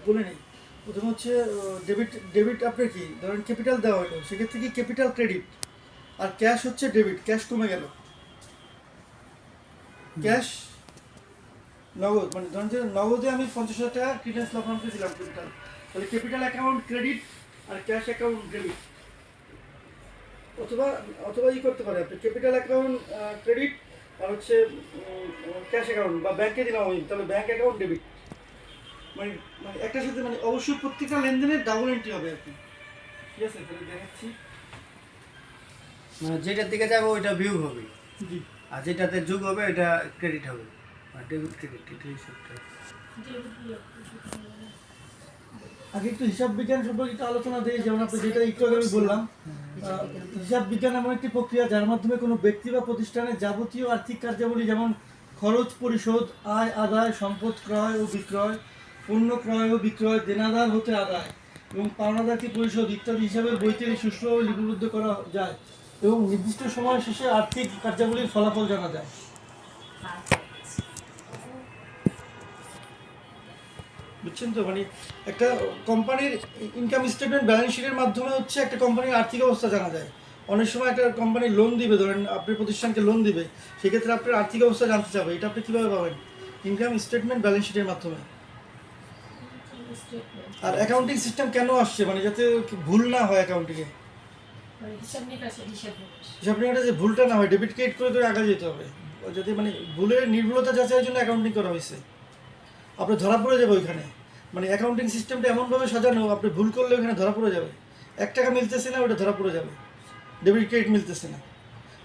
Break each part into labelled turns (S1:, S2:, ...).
S1: বলে নিই। প্রথমে হচ্ছে ডেবিট। ডেবিট আপনার কি ধরেন ক্যাপিটাল দেওয়া হলো, সেক্ষেত্রে কি ক্যাপিটাল ক্রেডিট, আর ক্যাশ হচ্ছে ডেবিট, ক্যাশ কমে গেল। ক্যাশ নগদ, মানে ধরেন যে নগদে আমি 50,000 টাকা ক্রিডেন্স ল ফার্মকে দিলাম ক্যাপিটাল, তাহলে ক্যাপিটাল অ্যাকাউন্ট ক্রেডিট আর ক্যাশ অ্যাকাউন্ট ডেবিট। অথবা অথবা করতে পারে আপনি ক্যাপিটাল অ্যাকাউন্ট ক্রেডিট আর হচ্ছে ক্যাশ অ্যাকাউন্ট, বা ব্যাংকে দিলাম আমি, তাহলে ব্যাংক অ্যাকাউন্ট ডেবিট। মানে মানে একটার সাথে মানে অবশ্যই প্রত্যেকটা লেনদেনের ডাবল এন্ট্রি হবে আর কি। ঠিক আছে, তাহলে দেখাচ্ছি।
S2: মানে যেটার দিকে যাবে ওইটা ভিউ হবে,
S1: জি,
S2: আর যেটাতে যোগ হবে এটা ক্রেডিট হবে, আর ডেবিট ক্রেডিট এটাই সবটা।
S1: আগে একটু হিসাব বিজ্ঞান সম্পর্কে একটু আলোচনা দিই। যেমন আপনি যেটা একটু আগে আমি বললাম, হিসাব বিজ্ঞান এমন একটি প্রক্রিয়া যার মাধ্যমে কোনো ব্যক্তি বা প্রতিষ্ঠানের যাবতীয় আর্থিক কার্যাবলী, যেমন খরচ পরিশোধ, আয় আদায়, সম্পদ ক্রয় ও বিক্রয়, পণ্য ক্রয় ও বিক্রয়, দেনাদার হতে আদায় এবং পাওনাদারকে পরিশোধ ইত্যাদি হিসাবের বইতে সুষ্ঠুভাবে লিপিবদ্ধ করা যায় এবং নির্দিষ্ট সময় শেষে আর্থিক কার্যাবলীর ফলাফল জানা যায়। বুঝছেন তো? মানে একটা কোম্পানির ইনকাম স্টেটমেন্ট, ব্যালেন্স শিটের মাধ্যমে হচ্ছে একটা কোম্পানির আর্থিক অবস্থা জানা যায়। অনেক সময় একটা কোম্পানি লোন দিবে, ধরেন আপনার প্রতিষ্ঠানকে লোন দিবে, সেক্ষেত্রে আপনার আর্থিক অবস্থা জানতে চাবে, এটা আপনি কীভাবে পাবেন? ইনকাম স্টেটমেন্ট, ব্যালেন্স শিটের মাধ্যমে। আর অ্যাকাউন্টিং সিস্টেম কেন আসছে, মানে যাতে ভুল না হয় অ্যাকাউন্টিংয়ে, হিসাব নিকাশে যে ভুলটা না হয়, ডেবিট ক্রেডিট করে করে আগে যেতে হবে, যাতে মানে ভুলের নির্ভুলতা যাচাইয়ের জন্য অ্যাকাউন্টিং করা হয়েছে। আপনি ধরা পড়ে যাবে ওইখানে, মানে অ্যাকাউন্টিং সিস্টেমটা এমনভাবে সাজানো, আপনি ভুল করলে ওখানে ধরা পড়ে যাবে। 1 টাকা মিলতেছে না, ওটা ধরা পড়ে যাবে, ডেবিট ক্রেডিট মিলতেছে না।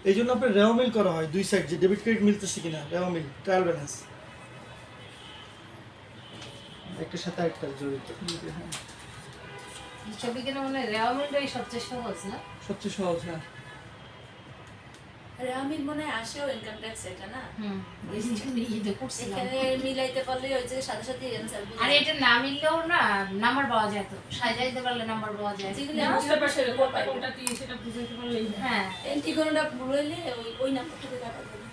S1: এই জন্য আপনার রেও মিল করা হয়, দুই সাইড, যে ডেবিট ক্রেডিট মিলতেছে কিনা, রেও মিল, ট্রায়াল ব্যালেন্স।
S2: একটার সাথে আরেকটা জড়িত।
S1: হ্যাঁ,
S3: হিসাব বিজ্ঞানে মনে হয় রেওয়ামিলটাই সবচেয়ে সহজ না?
S1: সবচেয়ে সহজ। হ্যাঁ,
S4: রেওয়ামিল মনে হয় আসেও ইনকাম ট্যাক্স, এটা না?
S3: ইয়ে করছিলাম।
S4: এখানে মিলাইতে পারলে ওই যে সাথে সাথে অ্যানসার
S3: আর এটা না মিললেও না নাম্বার পাওয়া যায়, তো সাজাইতে পারলে নাম্বার পাওয়া যায়। হ্যাঁ,
S4: এন্ট্রি কোনটা ভুল হইলে ওই ওই নাম্বারটাতে কাটা যাবে।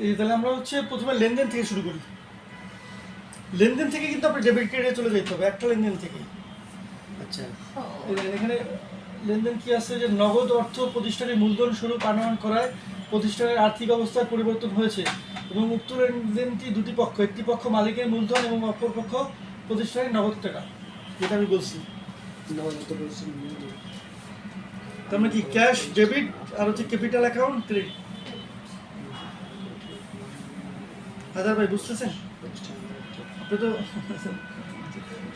S1: এই তাহলে আমরা হচ্ছে প্রথমে লেনদেন থেকে শুরু করি। লেনদেন থেকে কিন্তু আপনি ডেবিট ক্রেডিটে চলে যেতে হবে, একটা লেনদেন থেকে।
S2: আচ্ছা,
S1: এই দেখেন এখানে লেনদেন কি আছে, যে নগদ অর্থ প্রতিষ্ঠানের মূলধন স্বরূপ আনয়ন করায় প্রতিষ্ঠানের আর্থিক অবস্থার পরিবর্তন হয়েছে এবং উক্ত লেনদেনটি দুটি পক্ষ, একটি পক্ষ মালিকের মূলধন এবং অপর পক্ষ প্রতিষ্ঠানের নগদ টাকা, যেটা আমি বলছি। তার মানে কি ক্যাশ ডেবিট আর হচ্ছে ক্যাপিটাল অ্যাকাউন্ট ক্রেডিট। হাজার ভাই বুঝতেছেন? আপনি তো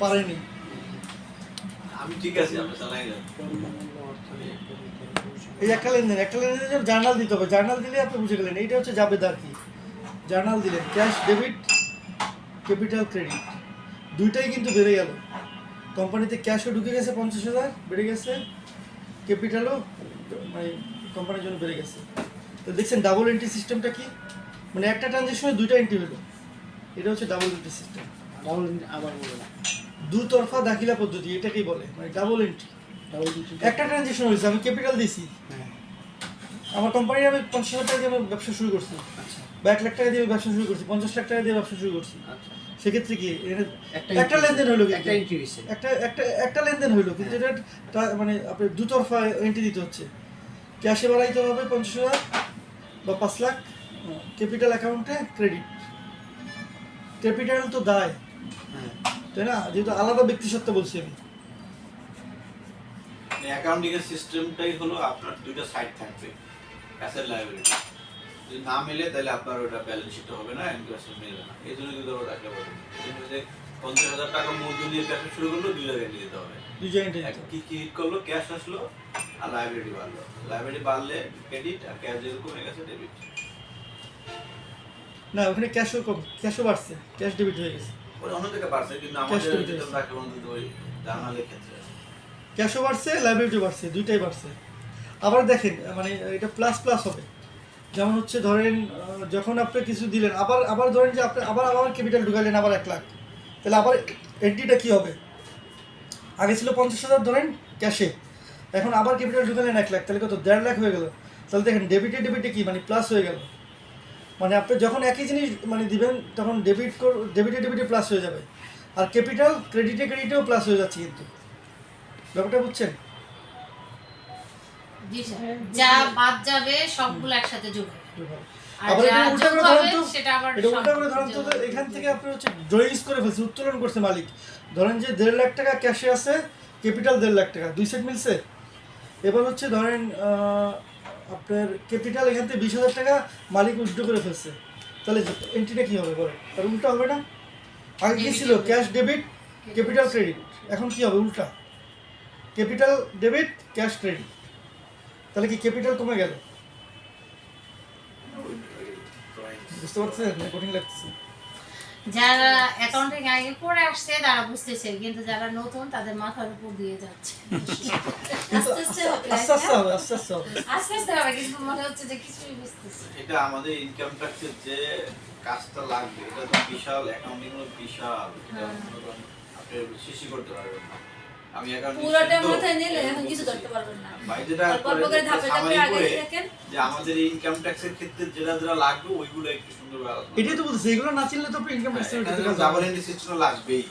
S1: পারেনি।
S5: আমি ঠিক আছে, আমরা চালাই যান।
S1: এই একটা লেনদেনের জন্য জার্নাল দিতে হবে, জার্নাল দিলে আপনি বুঝে গেলেন এইটা হচ্ছে জাবেদার কি। জার্নাল দিলেন, ক্যাশ ডেবিট, ক্যাপিটাল ক্রেডিট, দুইটাই কিন্তু বেড়ে গেল। কোম্পানিতে ক্যাশও ঢুকে গেছে 50,000, বেড়ে গেছে, ক্যাপিটালও মানে কোম্পানির জন্য বেড়ে গেছে। তো দেখছেন ডাবল এন্ট্রি সিস্টেমটা কি, মানে একটা ট্রানজেকশনে দুইটা এন্ট্রি হলো, এটা হচ্ছে ডাবল এন্ট্রি সিস্টেম।
S2: ডাবল আবার বলো না,
S1: দুতরফা দাখিলা পদ্ধতি এটাকেই বলে, মানে ডাবল এন্ট্রি।
S2: Double entry.
S1: একটা ট্রানজেকশন হয়েছে, আমি ক্যাপিটাল দিয়েছি,
S2: হ্যাঁ,
S1: আমার কোম্পানি আমি 50,000 টাকা দিয়ে আমি ব্যবসা শুরু করছি,
S2: আচ্ছা
S1: বা 1 লাখ টাকা দিয়ে আমি ব্যবসা শুরু করছি, 50 লাখ টাকা দিয়ে ব্যবসা শুরু করছি।
S2: আচ্ছা,
S1: সেক্ষেত্রে কি একটা
S2: entry
S1: লেনদেন হলো, কিন্তু
S2: একটা এন্ট্রি হয়েছে।
S1: একটা লেনদেন হলো, কিন্তু এটা মানে আপনি দুতরফা এন্ট্রি দিতে হচ্ছে। ক্যাশে বাড়াইতে হবে 50,000 বা 5 লাখ, ক্যাপিটাল অ্যাকাউন্টে ক্রেডিট। ক্যাপিটাল তো দায়,
S2: হ্যাঁ,
S1: তাই না? যেহেতু আলাদা ব্যক্তিসত্ত্বা বলছি আমি।
S5: অ্যাকাউন্টিং এর সিস্টেমটাই হলো আপনার দুইটা সাইড থাকবে, অ্যাসেট লায়াবিলিটি। যদি না মিলে তাহলে আপনার ওটা ব্যালেন্স শিট হবে না, ইনকাম মিলবে না। এই জন্য দুটো রাখলে বলবো, এই জন্য যে 50,000 টাকা মূলধন দিয়ে ব্যবসা শুরু করলো, দুই জায়গায় নিয়ে যেতে হবে।
S1: দুই জায়গায়
S5: কি কি হিট করলো, ক্যাশ আসলো আর লায়াবিলিটি বাড়লো। লায়াবিলিটি বাড়লে ক্রেডিট, আর ক্যাশ যেহেতু কমে গেছে ডেবিট।
S1: না, ওখানে ক্যাশও বাড়ছে, ক্যাশ ডেবিট হয়ে গেছে।
S5: ওই অন্য থেকে বাড়ছে, কিন্তু
S1: Cash
S5: আমাদের
S1: debit
S5: যেটা
S1: হয়েছে।
S5: রাখে বন্ধু ওই জার্নালের ক্ষেত্রে
S1: ক্যাশও বাড়ছে, লাইবিলিটিও বাড়ছে, দুইটাই বাড়ছে। আবার দেখেন মানে এটা প্লাস প্লাস হবে। যেমন হচ্ছে ধরেন যখন আপনি কিছু দিলেন, আবার ধরেন যে আপনি আবার ক্যাপিটাল ঢুকালেন আবার 1 লাখ, তাহলে আবার এন্ট্রিটা কী হবে? আগে ছিল 50,000 ধরেন ক্যাশে, এখন আবার ক্যাপিটাল ঢুকালেন 1 লাখ, তাহলে কত 1.5 লাখ হয়ে গেল। তাহলে দেখেন ডেবিটে কি মানে প্লাস হয়ে গেল। মানে আপনি যখন একই জিনিস মানে দিবেন তখন ডেবিটে প্লাস হয়ে যাবে, আর ক্যাপিটাল ক্রেডিটেও প্লাস হয়ে যাচ্ছে, কিন্তু ব্যাপারটা বুঝছেন?
S3: জি স্যার, যা বাদ যাবে সবগুলো একসাথে যোগ হবে। আর
S1: আবার
S3: যা
S1: এটা উল্টা
S3: যোগ
S1: করে ধরেন
S3: হবে
S1: তো,
S3: সেটা আবার
S1: এটা উল্টা করে ধরেন তো,
S3: যোগ হবে।
S1: এখান থেকে আপনি হচ্ছে ড্রয়িংস করে ফেলছে, উত্তোলন করছে মালিক। ধরেন যে 1.5 লাখ টাকা ক্যাশে আছে, ক্যাপিটাল 1.5 লাখ টাকা, 2 সেট মিলছে। এবার হচ্ছে ধরেন আপনার ক্যাপিটাল এখান থেকে 20,000 টাকা মালিক উইথড্র করে ফেলছে, তাহলে এন্ট্রিটা কি হবে বলেন? তার উল্টা হবে না? আগে কি ছিল? ক্যাশ ডেবিট ক্যাপিটাল ক্রেডিট, এখন কি হবে? উল্টা, ক্যাপিটাল ডেবিট ক্যাশ ক্রেডিট। তাহলে কি ক্যাপিটাল কমে গেল? বুঝতে পারছেন? কঠিন লাগতেছে।
S3: যারা অ্যাকাউন্টিং আগে করে আসছে তারা বুঝতেছে, কিন্তু যারা নতুন তাদের মাথার উপর দিয়ে যাচ্ছে।
S4: আস্তে আস্তে হবে,
S1: আস্তে আস্তে হবে, আস্তে আস্তে হবে।
S3: আস্তে আস্তে হবে, কিন্তু মনে হচ্ছে যে কিছুই বুঝতেছে।
S5: এটা আমাদের ইনকাম ট্যাক্সের যে কাজটা লাগবে, এটা তো বিশাল, অ্যাকাউন্টিং হলো বিশাল, এটা মনে করেন আপনি শেষই করতে পারবেন না। আমি অ্যাকাউন্টিং
S4: পুরোটা মাথায় নিলে এখন কিছু ধরতে পারবেন না।
S5: ভাই যেটা
S4: অল্প অল্প করে ধাপে ধাপে আগে দেখেন।
S5: যে আমাদের ইনকাম ট্যাক্সের ক্ষেত্রে যেটা লাগবে ওইগুলো একটু সুন্দর করে আলোচনা
S1: এটাই তো বলছি, এগুলো না চিনলে তো আপনি income tax
S5: double entry system লাগবেই,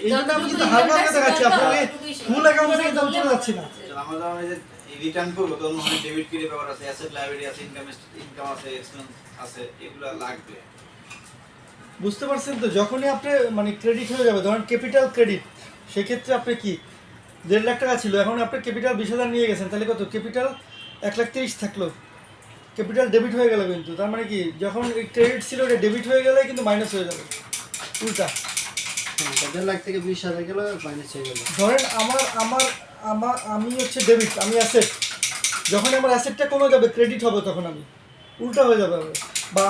S1: এই জন্য আমি কিন্তু হালকা হালকা দেখাচ্ছি, আপনাকে ফুল অ্যাকাউন্ট থেকে দাম চলে যাচ্ছি না।
S5: আমরা যখন এই যে রিটার্ন করবো তখন ওখানে ডেবিট ক্রেডিট ব্যাপার আছে, অ্যাসেট লায়াবিলিটি আছে, ইনকাম আছে, এক্সপেন্স আছে, এগুলো লাগবে।
S1: বুঝতে পারছেন তো? যখনই আপনি মানে ক্রেডিট হয়ে যাবে, ধরেন ক্যাপিটাল ক্রেডিট, সেক্ষেত্রে আপনি কি 1.5 লাখ টাকা ছিল, এখন আপনি ক্যাপিটাল 20,000 নিয়ে গেছেন, তাহলে কত? ক্যাপিটাল 1,30,000 থাকলো, ক্যাপিটাল ডেবিট হয়ে গেল। কিন্তু তার মানে কি, যখন ক্রেডিট ছিল ওটা ডেবিট হয়ে গেলে কিন্তু মাইনাস হয়ে যাবে, উল্টা।
S2: 1.5 লাখ থেকে 20,000 গেল, মাইনাস হয়ে গেল।
S1: ধরেন আমি হচ্ছে ডেবিট, আমি অ্যাসেট, যখন আমার অ্যাসেটটা কমে যাবে ক্রেডিট হবে, তখন আমি উল্টা হয়ে যাবে আবার। বা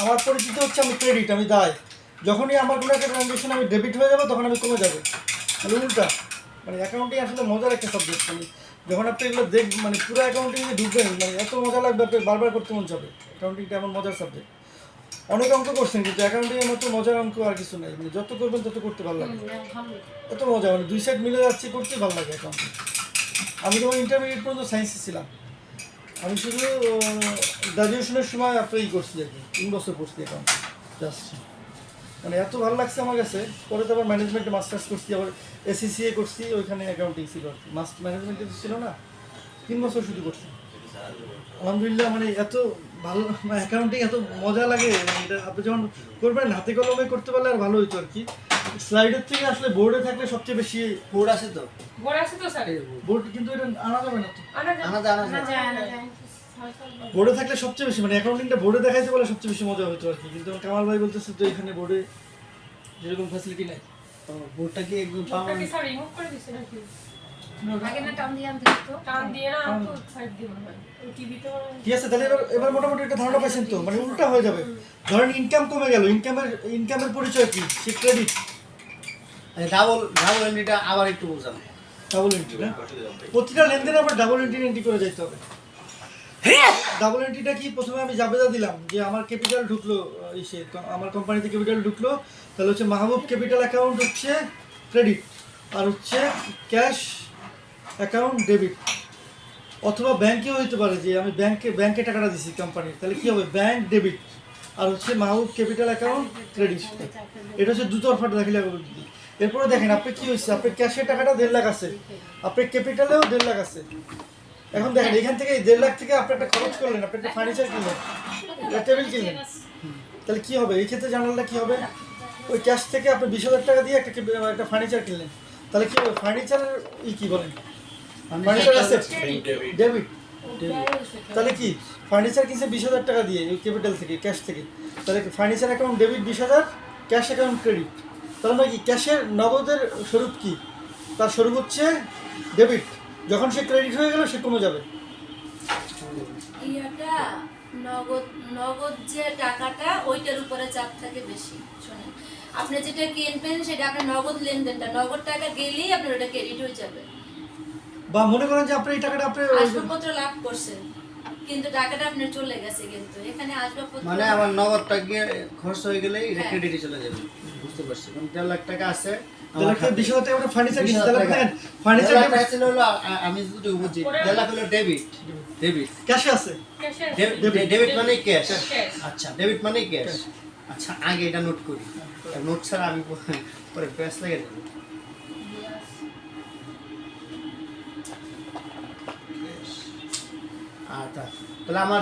S1: আমার পরিচিত হচ্ছে আমি ক্রেডিট, আমি দায়, যখনই আমার কোনো একটা ট্রানজ্যাকশন আমি ডেবিট হয়ে যাবে তখন আমি কমে যাবে, মানে উল্টা। মানে অ্যাকাউন্টিং আসলে মজার একটা সাবজেক্ট। মানে যখন আপনি এগুলো মানে পুরো অ্যাকাউন্টিংয়ে ঢুকবেন, মানে এত মজা লাগবে, আপনি বারবার করতে মন যাবে। অ্যাকাউন্টিংটা এমন মজার সাবজেক্ট। অনেক অঙ্ক করছেন, কিন্তু অ্যাকাউন্টিংয়ের মতো মজার অঙ্ক আর কিছু নেই। মানে যত করবেন তত করতে ভালো লাগে, এত মজা, মানে 2 সাইড মিলে যাচ্ছে, করতে ভালো লাগে অ্যাকাউন্টিং। আমি যখন ইন্টারমিডিয়েট পর্যন্ত সায়েন্সে ছিলাম, আমি শুধু গ্রাজুয়েশনের সময় আপনার করছি আর কি, 3 বছর পড়ছি অ্যাকাউন্টিং জাস্ট। মানে এত ভালো লাগছে আমার কাছে। পরে তো আবার ম্যানেজমেন্টে মাস্টার্স করছি, আবার এসিসিএ করছি, ওইখানে অ্যাকাউন্টিং ছিল আর কি, ম্যানেজমেন্টে ছিল না, 3 বছর শুধু করছি। আলহামদুলিল্লাহ, মানে এত ভালো অ্যাকাউন্টিং, এত মজা লাগে। মানে এটা আপনি যখন করবেন হাতে কলমে করতে পারলে আর ভালো হইতো আর কি। স্লাইডের থেকে আসলে বোর্ডে থাকলে সবচেয়ে বেশি
S2: বোর্ড আছে তো,
S1: বোর্ড, কিন্তু এটা আনা যাবে না তো।
S3: না যায় না যায়।
S1: বোর্ডে থাকলে সবচেয়ে বেশি, মানে অ্যাকাউন্টিংটা বোর্ডে দেখাইতে পারলে সবচেয়ে বেশি মজা হতো আর কি। কিন্তু কামাল ভাই বলতেছে তো এখানে বোর্ডে যেরকম ফ্যাসিলিটি নাই।
S2: বোর্ডটা কি একদম পার্মানেন্ট?
S3: আগে না টান দিয়ে আনতে হতো।
S1: ঠিক আছে, তাহলে এবার মোটামুটি একটা ধারণা পাইছেন তো? মানে উল্টা হয়ে যাবে। ধরেন ইনকাম কমে গেল, ইনকামের পরিচয় কি? সে ক্রেডিট।
S2: ডাবল এন্ট্রিটা আবার একটু বোঝান।
S1: ডাবল এন্ট্রি না, প্রতিটা লেনদেনে আবার ডাবল এন্ট্রি করে যেতে হবে। ডাবল এন্ট্রিটা কি? প্রথমে আমি জাবেদা দিলাম যে আমার ক্যাপিটাল ঢুকলো, আমার কোম্পানিতে ক্যাপিটাল ঢুকলো, তাহলে হচ্ছে মাহবুব ক্যাপিটাল অ্যাকাউন্ট হচ্ছে ক্রেডিট, আর হচ্ছে ক্যাশ অ্যাকাউন্ট ডেবিট। অথবা ব্যাংকেও হইতে পারে যে আমি ব্যাংকে টাকাটা দিছি কোম্পানির, তাহলে কী হবে? ব্যাংক ডেবিট, আর হচ্ছে মাহবুব ক্যাপিটাল অ্যাকাউন্ট ক্রেডিট। এটা হচ্ছে দুতরফা দাখিলা পদ্ধতি। এরপরে দেখেন আপনি কী হয়েছে, আপনার ক্যাশের টাকাটা 1.5 লাখ আছে, আপনার ক্যাপিটালেও 1.5 লাখ আছে। এখন দেখেন এখান থেকে 1.5 লাখ থেকে আপনি একটা খরচ করলেন, আপনি একটা ফার্নিচার কিনলেন, একটা টেবিল কিনলেন, তাহলে কী হবে? এই ক্ষেত্রে জানালটা কী হবে? ওই ক্যাশ থেকে আপনি 20,000 টাকা দিয়ে একটা ফার্নিচার কিনলেন, তাহলে কী হবে? ফার্নিচারের কী বলেন? Furniture asset debit. তাহলে কি ফার্নিচার কিনছে 20,000 টাকা দিয়ে ওই ক্যাপিটাল থেকে, ক্যাশ থেকে, তাহলে furniture account debit 20,000, cash account credit. তাহলে মানে কি, ক্যাশের নগদের স্বরূপ কি? তার স্বরূপ হচ্ছে ডেবিট। যখন সে ক্রেডিট হয়ে গেল সে কমে যাবে।
S4: ইয়াটা নগদ যে টাকাটা ওইটার উপরে চাপ থাকে বেশি। শোনেন, আপনি যেটা কিনবেন সেটা আপনার নগদ লেনদেনটা, নগদ টাকা গেলেই আপনার ওটা ক্রেডিট হয়ে যাবে।
S1: বা মনে করেন যে আপনি এই টাকাটা আপনি
S4: আসবাবপত্র লাভ করছেন, কিন্তু টাকাটা আপনার চলে গেছে, কিন্তু এখানে আসবাবপত্র
S2: মানে আমার নগদটা গিয়ে খরচ হয়ে গেলেই এটা
S4: হ্যাঁ।
S2: ক্রেডিটে চলে যাবে। বুঝতে পারছি। 1.5 লাখ টাকা আছে,
S1: তাহলে একটা 20,000 টাকা আমরা ফার্নিচার কিনছি
S6: 20,000
S1: তাহলে
S6: টাকা।
S1: দেখেন ফার্নিচার
S6: দেড় লাখ ছিল হলো আমি যদি বুঝি 1.5 লাখ হলো ডেবিট
S1: ক্যাশে আছে
S6: ডেবিট মানে ক্যাশ আচ্ছা ডেবিট মানে ক্যাশ আচ্ছা আগে এটা নোট করি নোট ছাড়া আমি পরে প্রেস লাগে দেব আচ্ছা তাহলে আমার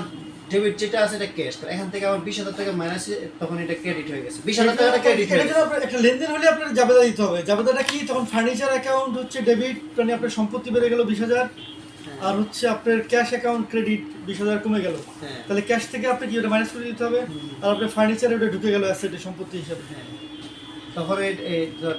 S6: ডেবিট যেটা আছে এটা ক্যাশ তাহলে এখান থেকে আমার 20,000 টাকা মাইনাস তখন এটা ক্রেডিট হয়ে গেছে 20,000 টাকাটা ক্রেডিট হয়ে
S1: এটার
S6: গেছে
S1: জন্য আপনার একটা লেনদেন হলে আপনার জাবেদা দিতে হবে জাবেদাটা কি তখন ফার্নিচার অ্যাকাউন্ট হচ্ছে ডেবিট মানে আপনার সম্পত্তি বেড়ে গেল 20,000 আর হচ্ছে আপনার ক্যাশ অ্যাকাউন্ট ক্রেডিট 20,000 কমে গেল
S6: হ্যাঁ।
S1: তাহলে ক্যাশ থেকে আপনি কি ওটা মাইনাস করে দিতে হবে আর আপনার ফার্নিচারে ওটা ঢুকে গেল অ্যাসেটে সম্পত্তি হিসাবে
S6: তখন এই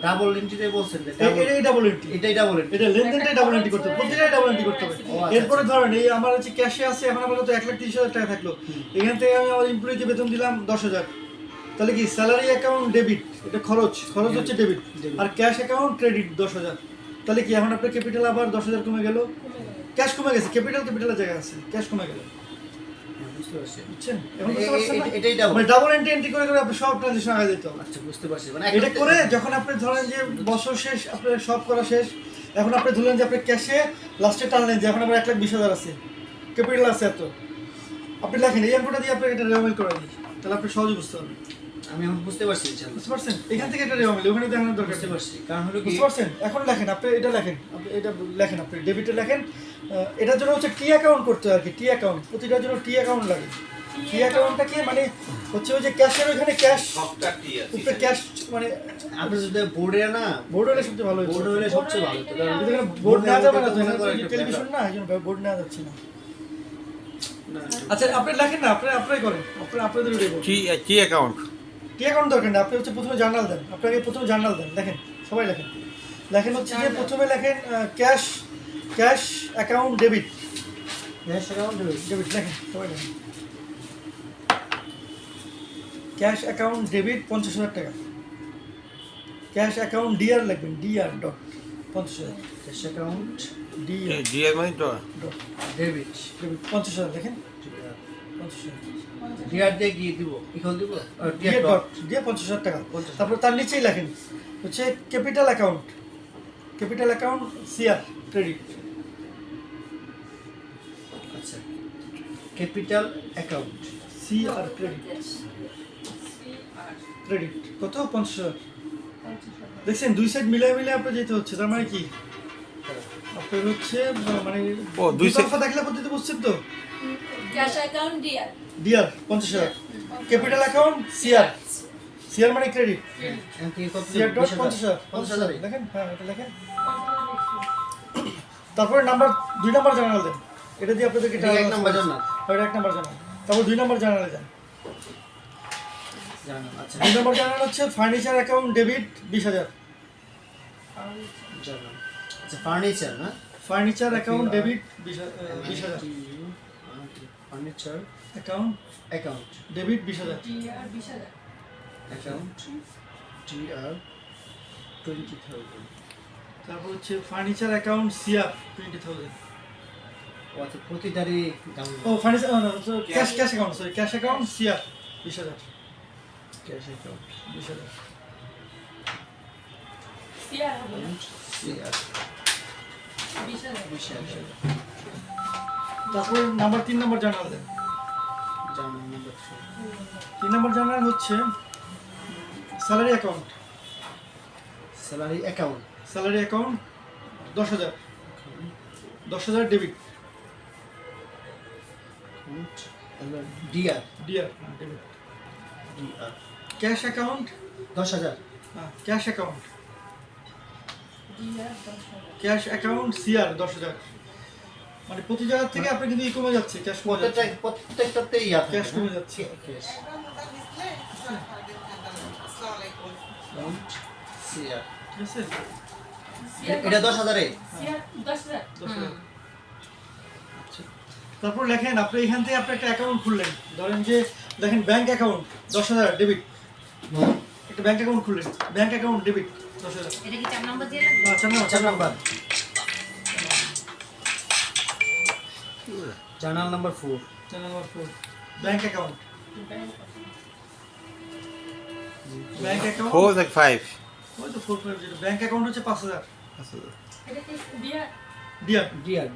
S6: ডাবল এন্ট্রিতে বলছেন যে double-
S1: এটাই ডাবল এন্ট্রি
S6: এটাই ডাবল এন্ট্রি
S1: এটা লেনদেনটাই ডাবল এন্ট্রি করতে হবে প্রতিটাই ডাবল এন্ট্রি করতে হবে
S6: ও, আচ্ছা,
S1: এরপরে ধরেন এই আমার হচ্ছে ক্যাশে আছে এখন আমার তো 1,30,000 টাকা থাকলো এখান থেকে আমি আমার এমপ্লয়িকে বেতন দিলাম 10,000 তাহলে কি স্যালারি অ্যাকাউন্ট ডেবিট এটা খরচ হচ্ছে ডেবিট আর ক্যাশ অ্যাকাউন্ট ক্রেডিট 10,000 তাহলে কি এখন আপনার ক্যাপিটাল আবার 10,000 কমে গেল ক্যাশ কমে গেছে ক্যাপিটালের জায়গায় আছে ক্যাশ কমে গেল
S6: বুঝতে পারছি
S1: বুঝছেন এখন বুঝতে পারছেন না?
S6: এটাই ডাবল
S1: মানে ডাবল এন্ট্রি করে করে আপনি সব ট্রানজিশন আগে দিতে হবে
S6: আচ্ছা বুঝতে পারছি মানে
S1: এটা করে যখন আপনি ধরেন যে বছর শেষ আপনার সব করা শেষ এখন আপনি ধরলেন যে আপনি ক্যাশে লাস্টে টানলেন যে এখন আমার 1,20,000 আছে ক্যাপিটাল আছে এত আপনি লেখেন এই অঙ্কটা দিয়ে আপনাকে এটা রেওয়ামেল করে দিই তাহলে আপনি সহজে বুঝতে পারবেন
S6: আমি এখন বুঝতে পারছি ইনশাআল্লাহ
S1: বুঝতে পারছেন এখান থেকে এটা রেওয়ামেল ওখানে দেখানোর দরকার
S6: বুঝতে
S1: নেই।
S6: পারছি কারণ হলো কি
S1: বুঝতে পারছেন এখন লেখেন আপনি এটা লেখেন আপনি এটা লেখেন আপনি ডেবিটে লেখেন এটার জন্য হচ্ছে টি অ্যাকাউন্ট করতে হয় আর কি টি অ্যাকাউন্ট প্রতিটার জন্য টি অ্যাকাউন্ট লাগে টি অ্যাকাউন্টটা কি মানে হচ্ছে ওই যে ক্যাশের ওইখানে ক্যাশ
S5: সবটা টি আছে
S1: উপরে ক্যাশ মানে
S6: আপনি যদি বোর্ডে না
S1: বোর্ড হলে সবচেয়ে ভালো
S6: বোর্ড
S1: হচ্ছে
S6: হলে সবচেয়ে ভালো তো কারণ
S1: এখানে বোর্ড নেওয়া যাবে না তো
S6: মনে করেন একটা
S1: টেলিভিশন না এই জন্য বোর্ড নেওয়া যাচ্ছে না
S6: না,
S1: আচ্ছা আপনি লেখেন না আপনি অ্যাপ্লাই করেন আপনাদের ওটাই বলুন
S7: কি অ্যাকাউন্ট
S1: টি অ্যাকাউন্ট দরকার না আপনি হচ্ছে প্রথমে জার্নাল দেন আপনাকে প্রথমে জার্নাল দেন লেখেন সবাই লেখেন লেখেন হচ্ছে যে প্রথমে লেখেন cash account debit
S6: cash account
S1: debit লেখেন সবাই লেখেন ক্যাশ অ্যাকাউন্ট ডেবিট 50,000 টাকা ক্যাশ অ্যাকাউন্ট ডিআর লিখবেন DR dot 50,000
S6: cash account
S1: DR
S7: জিএর মানে তো
S1: ডট
S6: ডেবিট
S1: ডেবিট 50,000 দেখেন 50,000
S6: ডিআর দিয়ে কি দিব ইকুয়াল দিব
S1: দিয়ে ডট দিয়ে 50,000 টাকা তারপর তার নিচেই লেখেন হচ্ছে ক্যাপিটাল অ্যাকাউন্ট সিআর ক্রেডিট
S6: আচ্ছা ক্যাপিটাল অ্যাকাউন্ট
S1: সিআর ক্রেডিট কত 50,000 দেখছেন দুই সাইড মিলাই আপনার যেতে হচ্ছে তার মানে কি আপনার হচ্ছে মানে
S7: ও, দুই side-
S1: দফা দাখিলা পদ্ধতি বুঝছেন তো
S4: cash account DR
S1: DR 50,000 capital account CR মানে ক্রেডিট সিআর ডট 50,000 দেখেন হ্যাঁ এটা লেখেন তারপরে নাম্বার 2 নাম্বার জানাল দেন এটা দিয়ে আপনাদেরকে
S6: এটা এক নাম্বার জানাল।
S1: এটা এক নাম্বার জানাল তারপর 2 নাম্বার জানালে যান
S6: আচ্ছা
S1: 2 নাম্বার জানাল হচ্ছে ফার্নিচার অ্যাকাউন্ট ডেবিট 20,000
S6: জানাল আচ্ছা ফার্নিচার না
S1: furniture account debit 20,000
S6: furniture
S1: account
S6: account
S1: debit 20,000
S6: account TR 20,000
S1: তারপর হচ্ছে ফার্নিচার অ্যাকাউন্ট সিআর 20,000
S6: আচ্ছা প্রতিটারই দাম
S1: ও furniture cash account sorry cash account CR 20,000
S6: cash account
S1: 20,000
S6: CR
S1: তারপর নাম্বার 3 নাম্বার জানাল দেন
S6: জানাল নাম্বার
S1: 3 নাম্বার জানাল হচ্ছে salary account
S6: salary account
S1: 10,000 debit
S6: DR
S1: DR debit
S6: DR
S1: cash account
S6: 10,000
S1: cash account CR 10,000 মানে প্রতি জায়গা থেকে আপনি কিন্তু কমে যাচ্ছে ক্যাশ কমে যাচ্ছে
S6: প্রত্যেকটাতেই
S1: ক্যাশ কমে যাচ্ছে
S6: ক্যাশ সিআর
S1: ঠিক আছে
S6: এটা 10,000 এ
S1: 10,000 আচ্ছা তারপর লেখেন আপনি এখান থেকে আপনি একটা অ্যাকাউন্ট খুললেন ধরেন যে দেখেন ব্যাংক অ্যাকাউন্ট 10,000 ডেবিট একটা ব্যাংক অ্যাকাউন্ট খুললেন ব্যাংক অ্যাকাউন্ট ডেবিট 10,000
S3: এটা কি 4 নম্বর দিয়ে লাগবে?
S1: আচ্ছা না
S6: 4 number journal number 4
S1: number 4 bank account
S7: 4 like 5
S1: ওই তো 450 ব্যাংক অ্যাকাউন্ট হচ্ছে 5000
S7: এটা কি দিয়া
S1: DR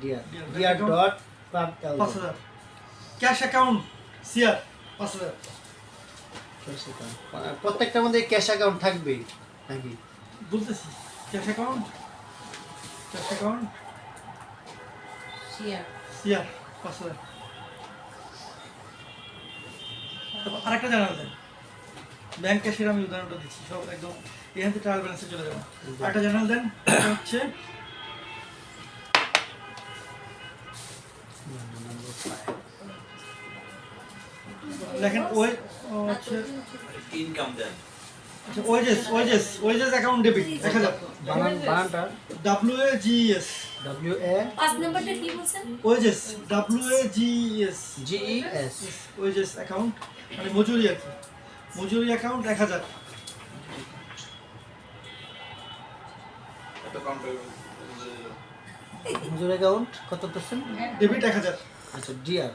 S6: DR dot
S1: 5000 cash account CR 5000
S6: প্রত্যেকটার মধ্যে ক্যাশ অ্যাকাউন্ট থাকবে নাকি?
S1: বলতেছি ক্যাশ অ্যাকাউন্ট
S3: শিয়ার
S1: সিআর 5000 তারপর আরেকটা জানাল দেন ব্যাংক ক্যাশের আমি উদাহরণটা দিচ্ছি সব একদম এখান থেকে ট্রায়াল ব্যালেন্সে চলে যাবো আরেকটা জানাল দেন এটা হচ্ছে লেখেন ওই হচ্ছে
S5: ইনকাম দেন
S1: আচ্ছা ওয়েজেস অ্যাকাউন্ট ডেবিট 1000
S6: বানানটা
S1: WAGES
S6: WA
S4: 5 নাম্বারটা কি বলছেন?
S1: Wages WAGES
S6: GES
S1: wages account মানে মজুরি আর কি মজুরি অ্যাকাউন্ট 1000
S5: এত কাউন্টার
S6: মজুর অ্যাকাউন্ট কত পার্সেন্ট?
S1: ডেবিট 1000
S6: আচ্ছা DR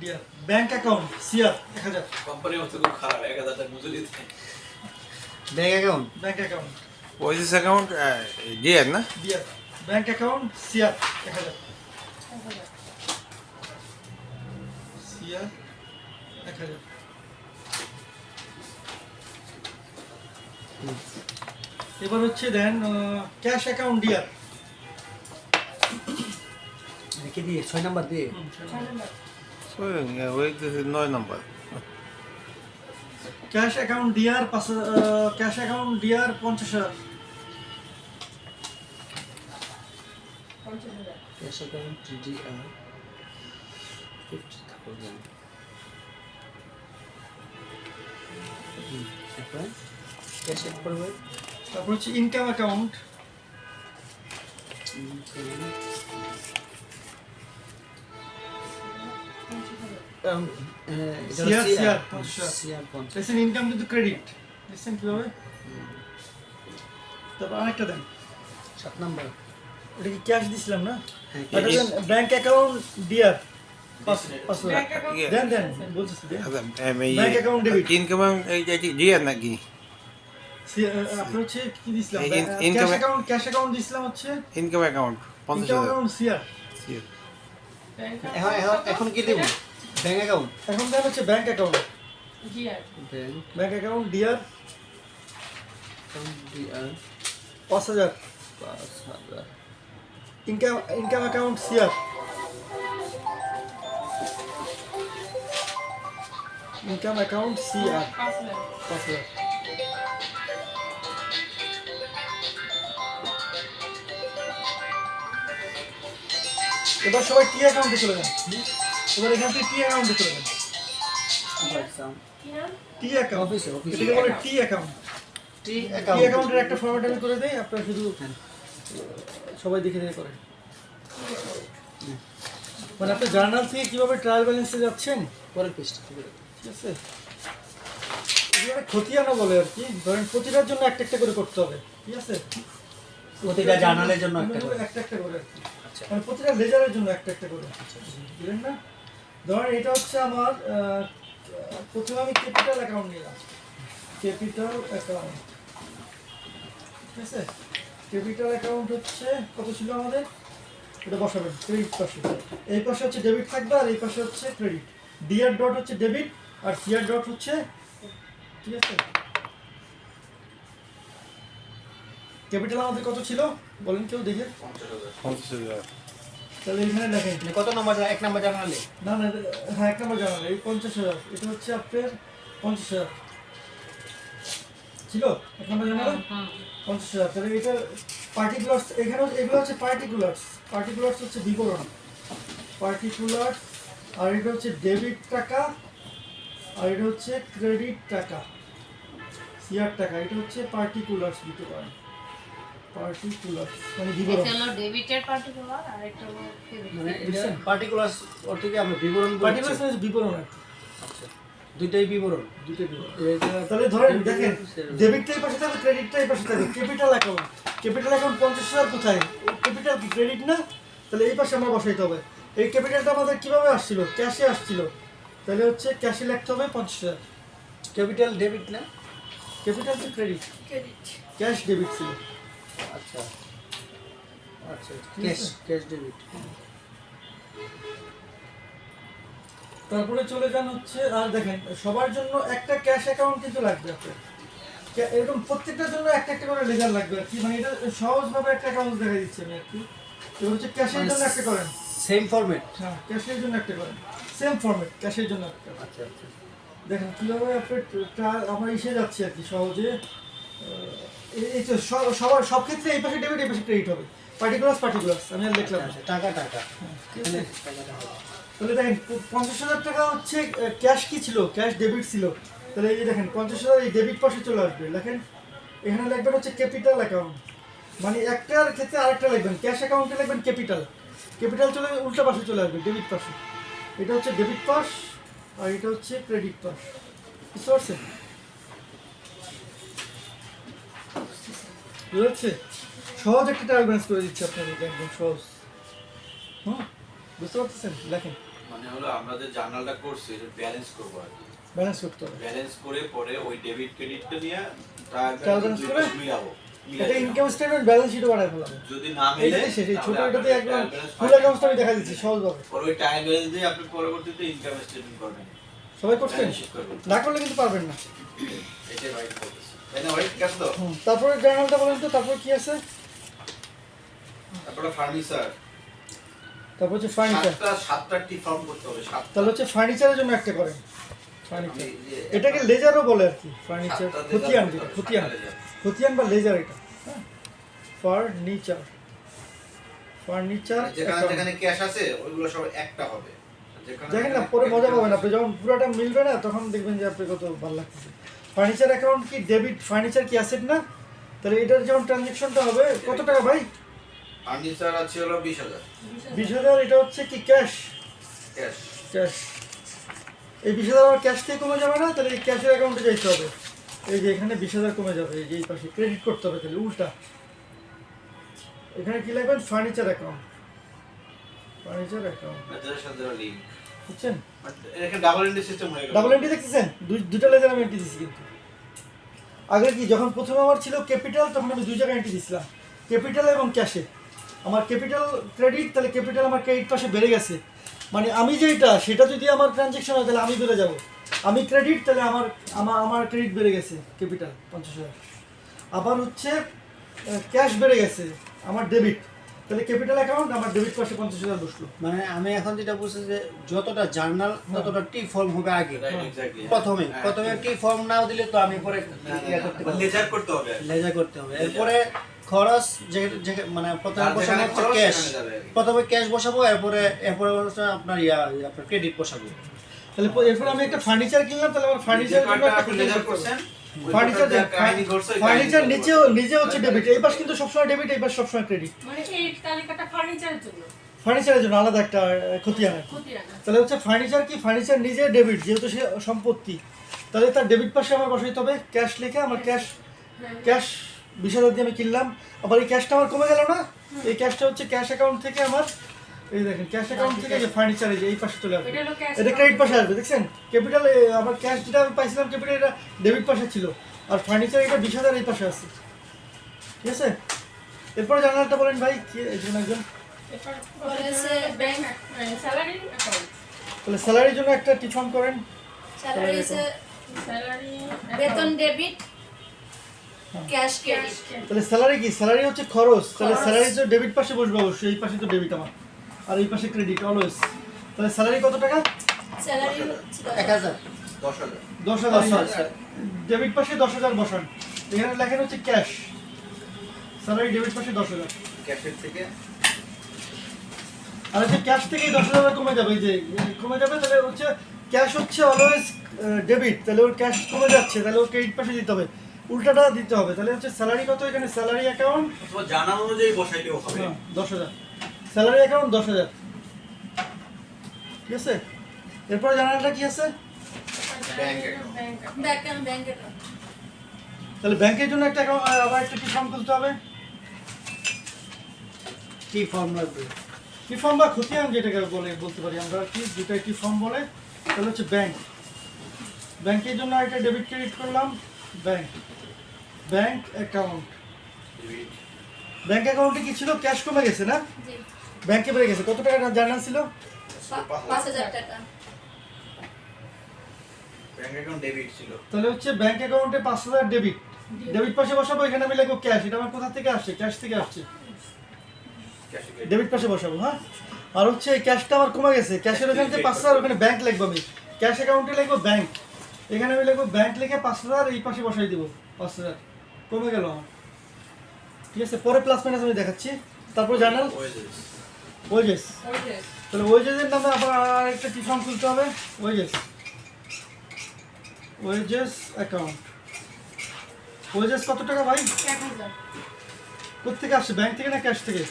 S1: DR bank account CR 1000
S5: company মতো খুব খারাপ 1000 টাকা মজুরি দেয়
S6: bank account
S1: bank account
S8: wages account DR না
S1: DR bank account CR 1000 CR 1000 এবার হচ্ছে দেন ক্যাশ অ্যাকাউন্ট ডিয়ার
S6: রেখে দিয়ে 6 নাম্বার দিয়ে
S8: wages 9 number
S1: cash account DR cash account DR 50000
S6: cash account DR 50000 এখন ক্যাশ এর পড়বে
S1: তারপর হচ্ছে ইনকাম অ্যাকাউন্ট CR 5000 দেখছেন ইনকাম কিন্তু ক্রেডিট দেখছেন কিভাবে তারপর আরেকটা দেন
S6: 7 নাম্বার
S1: এটা কি ক্যাশ দিছিলাম না
S6: হ্যাঁ,
S1: এটা দেন ব্যাংক অ্যাকাউন্ট ডিয়ার 5000 দেন বলতেছি দেন bank account debit
S8: income DR নাকি
S1: আপনি হচ্ছে কি দিছিলাম
S8: এই
S1: ক্যাশ অ্যাকাউন্ট দিছিলাম হচ্ছে
S8: income account
S1: income
S8: 50000
S1: account CR
S6: এখন কি দেব? ব্যাংক অ্যাকাউন্ট
S1: এখন দেন হচ্ছে ব্যাংক অ্যাকাউন্ট
S7: দিয়া
S1: bank account DR
S6: DR
S1: 5000
S6: 5000
S1: income account CR income account CR 5000 এবার সবাই টি অ্যাকাউন্টে চলে যান এবার এখান থেকে টি অ্যাকাউন্টে চলে যান টি অ্যাকাউন্ট
S6: অফিসে
S1: এটাকে বলে টি অ্যাকাউন্ট
S6: টি
S1: টি
S6: অ্যাকাউন্ট
S1: অ্যাকাউন্টের একটা ফরম্যাট আমি করে দেই আপনারা শুধু সবাই দেখে দেখে করেন মানে আপনি জার্নাল থেকে কিভাবে ট্রায়াল ব্যালেন্সে যাচ্ছেন
S6: পরের পেজটা
S1: ঠিক আছে এগুলো খতিয়ানো বলে আর কি ধরেন প্রতিটার জন্য একটা একটা করে করতে হবে ঠিক আছে
S6: প্রতিটা জার্নালের জন্য একটা করে।
S1: একটা করে আর কি
S6: আচ্ছা
S1: মানে প্রতিটা লেজারের জন্য একটা একটা করে বুঝলেন না ধরেন এটা হচ্ছে আমার প্রথমে আমি ক্যাপিটাল অ্যাকাউন্ট নিলাম ক্যাপিটাল অ্যাকাউন্ট ঠিক আছে ক্যাপিটাল অ্যাকাউন্ট হচ্ছে কত ছিল আমাদের এটা বসাবেন ক্রেডিট পাশে এই পাশে হচ্ছে ডেবিট থাকবে আর এই পাশে হচ্ছে ক্রেডিট ডিআর ডট হচ্ছে ডেবিট আর সিআর ডট হচ্ছে ঠিক আছে ক্যাপিটাল আমাদের কত ছিল বলেন কেউ দেখে
S8: 50000
S1: তাহলে এখানে লেখেন
S6: মানে কত নাম্বার? 1 নাম্বার জানালে
S1: না হ্যাঁ এক নম্বর জানালে এই 50000 এটা হচ্ছে আপনার 50000 ছিল এক নম্বর জানালে 50000 তাহলে এটা পার্টিকুলার্স এখানে এগুলো হচ্ছে পার্টিকুলার্স হচ্ছে বিবরণ পার্টিকুলার্স আর এটা হচ্ছে ডেবিট টাকা আর এটা হচ্ছে ক্রেডিট টাকা সিআর টাকা এটা হচ্ছে পার্টিকুলার্স দিতে পারেন পার্টিকুলার্স মানে বিবরণ
S3: এটা হলো ডেবিটের পার্টিকুলার আর এটা হলো
S6: মানে
S1: বুঝছেন?
S6: পার্টিকুলার্স ওর থেকে আমরা বিবরণ
S1: পার্টিকুলার্স
S6: বলছি।
S1: মানে বিবরণ আর কি।
S6: আচ্ছা দুইটাই বিবরণ
S1: দুটো বিবরণ
S6: এটা
S1: তাহলে ধরেন দেখেন ডেবিটটাই পাশে থাকবে ক্রেডিটটাই পাশে থাকবে ক্যাপিটাল অ্যাকাউন্ট 50000 কোথায় ক্যাপিটাল কি ক্রেডিট না তাহলে এই পাশে আমরা বসাইতে হবে এই ক্যাপিটালটা আমাদের কিভাবে আসছিল ক্যাশে আসছিল তাহলে হচ্ছে ক্যাশে লিখতে হবে 50000
S6: ক্যাপিটাল ডেবিট না
S1: ক্যাপিটাল তো ক্রেডিট,
S4: ক্রেডিট।
S1: ক্যাশ ডেবিট ছিল।
S6: আচ্ছা আচ্ছা, ক্যাশ ক্যাশ ডেবিট।
S1: তারপরে চলে যান হচ্ছে, আর দেখেন সবার জন্য একটা ক্যাশ অ্যাকাউন্ট কিন্তু লাগবে আপনার। এরকম প্রত্যেকটার জন্য একটা একটা করে লেজার লাগবে আর কি, মানে এটা সহজভাবে একটা অ্যাকাউন্ট দেখা দিচ্ছে আমি আর কি। এবার হচ্ছে ক্যাশের জন্য একটা করেন,
S6: সেম ফরম্যাট।
S1: হ্যাঁ ক্যাশের জন্য একটা করেন, সেম ফরম্যাট ক্যাশের জন্য একটা।
S6: আচ্ছা আচ্ছা,
S1: দেখেন কীভাবে আপনার আমরা এসে যাচ্ছি আর কি সহজে। এই তো সবার সব ক্ষেত্রে এই পাশে ডেবিট এই পাশে ক্রেডিট হবে, পার্টিকুলার্স আমি আর লিখলাম না।
S6: আচ্ছা, টাকা টাকা
S1: ঠিক আছে?
S6: টাকাটা হবে।
S1: তাহলে দেখেন 50,000 টাকা হচ্ছে ক্যাশ কি ছিল, ক্যাশ ডেবিট ছিল। তাহলে এই যে দেখেন 50,000 এই ডেবিট পাশে চলে আসবে। দেখেন এখানে লিখবেন হচ্ছে ক্যাপিটাল অ্যাকাউন্ট, মানে একটার ক্ষেত্রে আরেকটা লিখবেন, ক্যাশ অ্যাকাউন্টে লিখবেন ক্যাপিটাল, ক্যাপিটাল চলে উল্টা পাশে চলে আসবে ডেবিট পাশে। এটা হচ্ছে ডেবিট পাশ আর এটা হচ্ছে ক্রেডিট পাশ, বুঝতে পারছেন? বুঝতে পারছে? সহজ একটা ট্রায়াল ব্যালেন্স করে দিচ্ছে আপনাদের, একদম সহজ। বুঝতে পারতেছেন? লেখেন
S5: মানে হলো আমরা যে জার্নালটা করছি এটা ব্যালেন্স করবো আর কি,
S1: ব্যালেন্স করতে হবে।
S5: ব্যালেন্স করে পরে ওই ডেবিট ক্রেডিটটা নিয়ে
S1: Trial balance করে?
S5: মিলাবো।
S1: এটা ইনকাম স্টেটমেন্ট ব্যালেন্স শিটও বানায় ফেলাবো।
S5: যদি না মিলে
S1: এইটাই শেষ, এই ছোট
S5: তাহলে
S1: এটাতে
S5: আপনার
S1: একদম
S5: trial balance
S1: ফুল
S5: find
S1: অ্যাকাউন্টটা আমি দেখা দিচ্ছি সহজভাবে।
S5: পরে ওই ট্রায়াল ব্যালেন্স দিয়ে আপনি পরবর্তীতে ইনকাম স্টেটমেন্ট করবেন,
S1: সবাই করছেন?
S5: ব্যালেন্স শিট করবেন।
S1: না করলে কিন্তু পারবেন না।
S5: এটাই ভাই বলতেছি, তাই না ভাই? ঠিক আছে তো?
S1: তারপরে জার্নালটা বলেন তো, তারপর কি আছে?
S5: তারপরে ফার্নিচার,
S1: তারপর হচ্ছে ফার্নিচার।
S5: সাতটা টি ফর্ম করতে হবে, সাতটা।
S1: তাহলে হচ্ছে ফার্নিচারের জন্য একটা করেন, ফার্নিচার।
S5: আমি যে
S1: এটাকে লেজারও বলে আর কি, ফার্নিচার
S5: সাতটা
S1: খতিয়ান,
S5: লেজার
S1: যেটা
S5: করতে হবে,
S1: খতিয়ান,
S5: সাতটা লেজার।
S1: খতিয়ান বা লেজার এটা। হ্যাঁ, ফার্নিচার, ফার্নিচার।
S5: যেখানে যেখানে ক্যাশ আছে ওইগুলো সব একটা হবে। যেখানে
S1: দেখেন না,
S5: যেখানে
S1: পরে মজা
S5: cash
S1: পাবেন
S5: আছে,
S1: আপনি যখন পুরোটা মিলবে না, তখন দেখবেন যে আপনি কত ভালো লাগতেছে। ফার্নিচার অ্যাকাউন্ট কি ডেবিট, ফার্নিচার কি অ্যাসেট না? তাহলে এটার যখন ট্রানজ্যাকশনটা হবে কত টাকা ভাই?
S5: ফার্নিচার আছে হলো 20,000
S1: 20,000। এটা হচ্ছে কি ক্যাশ,
S5: ক্যাশ।
S1: ক্যাশ। এই 20,000 আর ক্যাশ থেকে কমে যাবে না, তাহলে এই ক্যাশের অ্যাকাউন্টে যাইতে হবে। এই যে এখানে 20,000 কমে যাবে, এই যে এই পাশে ক্রেডিট করতে হবে, তাহলে উল্টা এখানে কি লিখবেন? ফার্নিচার অ্যাকাউন্ট, ফার্নিচার অ্যাকাউন্ট,
S5: লেজারের সাথে লিংক।
S1: বুঝছেন?
S5: বাট এখানে ডাবল এন্ট্রি সিস্টেম হয়ে গেল।
S1: ডাবল এন্ট্রি দেখতেছেন? দুইটা লেজার আমি এন্ট্রি দিচ্ছি কিন্তু। আগে কি যখন প্রথমে আমার ছিল ক্যাপিটাল, তখন আমি দুই জায়গায় এন্ট্রি দিছিলাম, ক্যাপিটাল এবং ক্যাশে। আমার ক্যাপিটাল ক্রেডিট, তাহলে ক্যাপিটাল আমার ক্রেডিট পাশে বেড়ে গেছে, মানে আমি যেটা সেটা যদি আমার ট্রানজ্যাকশন হয় তাহলে আমি বেড়ে যাব। আমি ক্রেডিট, তাহলে আমার আমার ক্রেডিট বেড়ে গেছে ক্যাপিটাল 50,000। আবার হচ্ছে ক্যাশ বেড়ে গেছে আমার ডেবিট, তাহলে ক্যাপিটাল অ্যাকাউন্ট আমার ডেবিট পাশে 50,000 বসলো।
S6: মানে আমি এখন যেটা বুঝছি যে যতটা জার্নাল ততটা টি ফর্ম হবে আগে।
S5: Right, exactly.
S6: প্রথমে টি ফর্ম না দিলে তো আমি পরে ইয়ে করতে পারবো,
S5: লেজার করতে হবে আর কি।
S6: লেজা করতে হবে। এরপরে খরচ মানে প্রথমে
S5: যার
S6: বসাবো
S5: যেখানে
S6: হচ্ছে
S5: খরচ
S6: ক্যাশ,
S5: সেখানে যাবে আর কি।
S6: প্রথমে ক্যাশ বসাবো, এরপরে হচ্ছে আপনার আপনার ক্রেডিট বসাবো।
S1: তাহলে এরপর আমি একটা ফার্নিচার কিনলাম, তাহলে আমার ফার্নিচার
S5: যে কয়টা আপনি লেজার করছেন, ওই
S1: ফার্নিচার
S5: কয়টা যা কাহিনী করছে, ওই
S1: ফার্নিচার
S5: কাহিনী
S1: নিজে হচ্ছে ডেবিট, এই পাশ কিন্তু সবসময় ডেবিট, এই পাশ সবসময় ক্রেডিট।
S7: মানে এই তালিকাটা ফার্নিচারের জন্য
S1: ফার্নিচারের জন্য আলাদা একটা খতিয়ান আছে।
S7: ক্ষতি আনা
S1: তাহলে হচ্ছে ফার্নিচার কি, ফার্নিচার নিজে ডেবিট, যেহেতু সে সম্পত্তি, তাহলে তার ডেবিট পাশে আমার বসাইতে হবে ক্যাশ লিখে। আমার ক্যাশ 20,000 দিয়ে আমি কিনলাম, আবার এই ক্যাশটা আমার কমে গেল না, এই ক্যাশটা হচ্ছে ক্যাশ অ্যাকাউন্ট থেকে আমার, এই দেখেন ক্যাশ অ্যাকাউন্ট থেকে যে ফার্নিচারে যে এই পাশে চলে আসবে,
S7: এটা হলো ক্যাশ
S1: এটা ক্রেডিট পাশে আসবে। দেখছেন ক্যাপিটাল, আমার ক্যাশ যেটা আমি পাইছিলাম ক্যাপিটাল, এটা ডেবিট পাশে ছিল, আর ফার্নিচার এটা 20,000 এই পাশে আছে। ঠিক আছে, এরপরে জানালাটা বলেন ভাই, কি একজন একজন।
S7: এরপর
S4: বলেছে ব্যাংক
S7: স্যালারি অ্যাকাউন্ট,
S1: তাহলে স্যালারির জন্য একটা টি ফর্ম করেন।
S4: স্যালারি
S7: স্যালারি
S4: বেতন ডেবিট, ক্যাশ ক্রেডিট।
S1: তাহলে স্যালারি কি, স্যালারি হচ্ছে খরচ, তাহলে
S4: খরচ।
S1: স্যালারি তো ডেবিট পাশে বসবে অবশ্যই, এই পাশে তো ডেবিট আমার, আর এই পাশে ক্রেডিট অলওয়েজ। তাহলে স্যালারি কত টাকা?
S4: স্যালারি
S6: 1000।
S5: 10,000
S1: 10,000। ডেবিট পাশে 10,000 বসান, এখানে লেখেন হচ্ছে ক্যাশ, স্যালারি ডেবিট পাশে 10,000,
S5: ক্যাশের থেকে
S1: আর হচ্ছে ক্যাশ থেকে 10,000 কমে যাবে, এই যে কমে যাবে, তাহলে হচ্ছে ক্যাশ হচ্ছে অলওয়েজ ডেবিট, তাহলে ওর ক্যাশ কমে যাচ্ছে, তাহলে ওর ক্রেডিট পাশে দিতে হবে, উল্টাটা দিতে হবে। তাহলে হচ্ছে স্যালারি কত, এখানে স্যালারি অ্যাকাউন্ট
S5: অথবা জানা অনুযায়ী বসাইলেও হবে।
S1: 10,000, স্যালারি অ্যাকাউন্ট 10,000। ঠিক আছে, এরপরে জানাটা কি আছে?
S5: Bank account.
S4: Bank account.
S1: তাহলে ব্যাংকের জন্য একটা অ্যাকাউন্ট, আবার একটা কি ফর্ম খুলতে হবে,
S6: টি ফর্ম লাগবে।
S1: কি ফর্ম বা খতিয়ান যেটাকে বলতে পারি আমরা আর কি, যেটা কি ফর্ম বলে। তাহলে হচ্ছে ব্যাংকের জন্য একটা ডেবিট ক্রেডিট করলাম, bank bank account
S5: debit
S1: bank অ্যাকাউন্টে কি ছিল? ক্যাশ কমে গেছে না?
S4: জি
S1: ব্যাংকে বেড়ে গেছে। কত টাকা জার্নাল ছিল?
S4: 5,000 টাকা।
S5: ব্যাংক অ্যাকাউন্ট ডেবিট ছিল।
S1: তাহলে হচ্ছে ব্যাংক অ্যাকাউন্টে 5,000 ডেবিট। ডেবিট পাশে বসাবো, এখানে আমি লিখবো ক্যাশ। এটা আমার কোথা থেকে আসছে? ক্যাশ থেকে আসছে।
S5: ক্যাশে
S1: ডেবিট পাশে বসাবো, হ্যাঁ। আর হচ্ছে এই ক্যাশটা আমার কমে গেছে, ক্যাশের ওখান থেকে 5,000, ওখানে ব্যাংক লিখবো আমি। ক্যাশ অ্যাকাউন্টে লিখবো ব্যাংক, এখানে আমি লিখবো ব্যাংক, লিখে 5,000 এই পাশে বসাই দিব। 5,000 কমে গেল আমার, ঠিক আছে। পরে প্লাস মাইনাস আমি দেখাচ্ছি। তারপর জার্নাল
S5: ওয়েজেস
S1: ওয়েজেস।
S7: ওই যে
S1: তাহলে ওয়েজেসের নামে আবার আরেকটা টি ফর্ম খুলতে হবে। Wages wages account. ওয়েজেস কত টাকা ভাই?
S7: 1,000
S1: কোথেকে আসছে? ব্যাংক থেকে না ক্যাশ থেকে?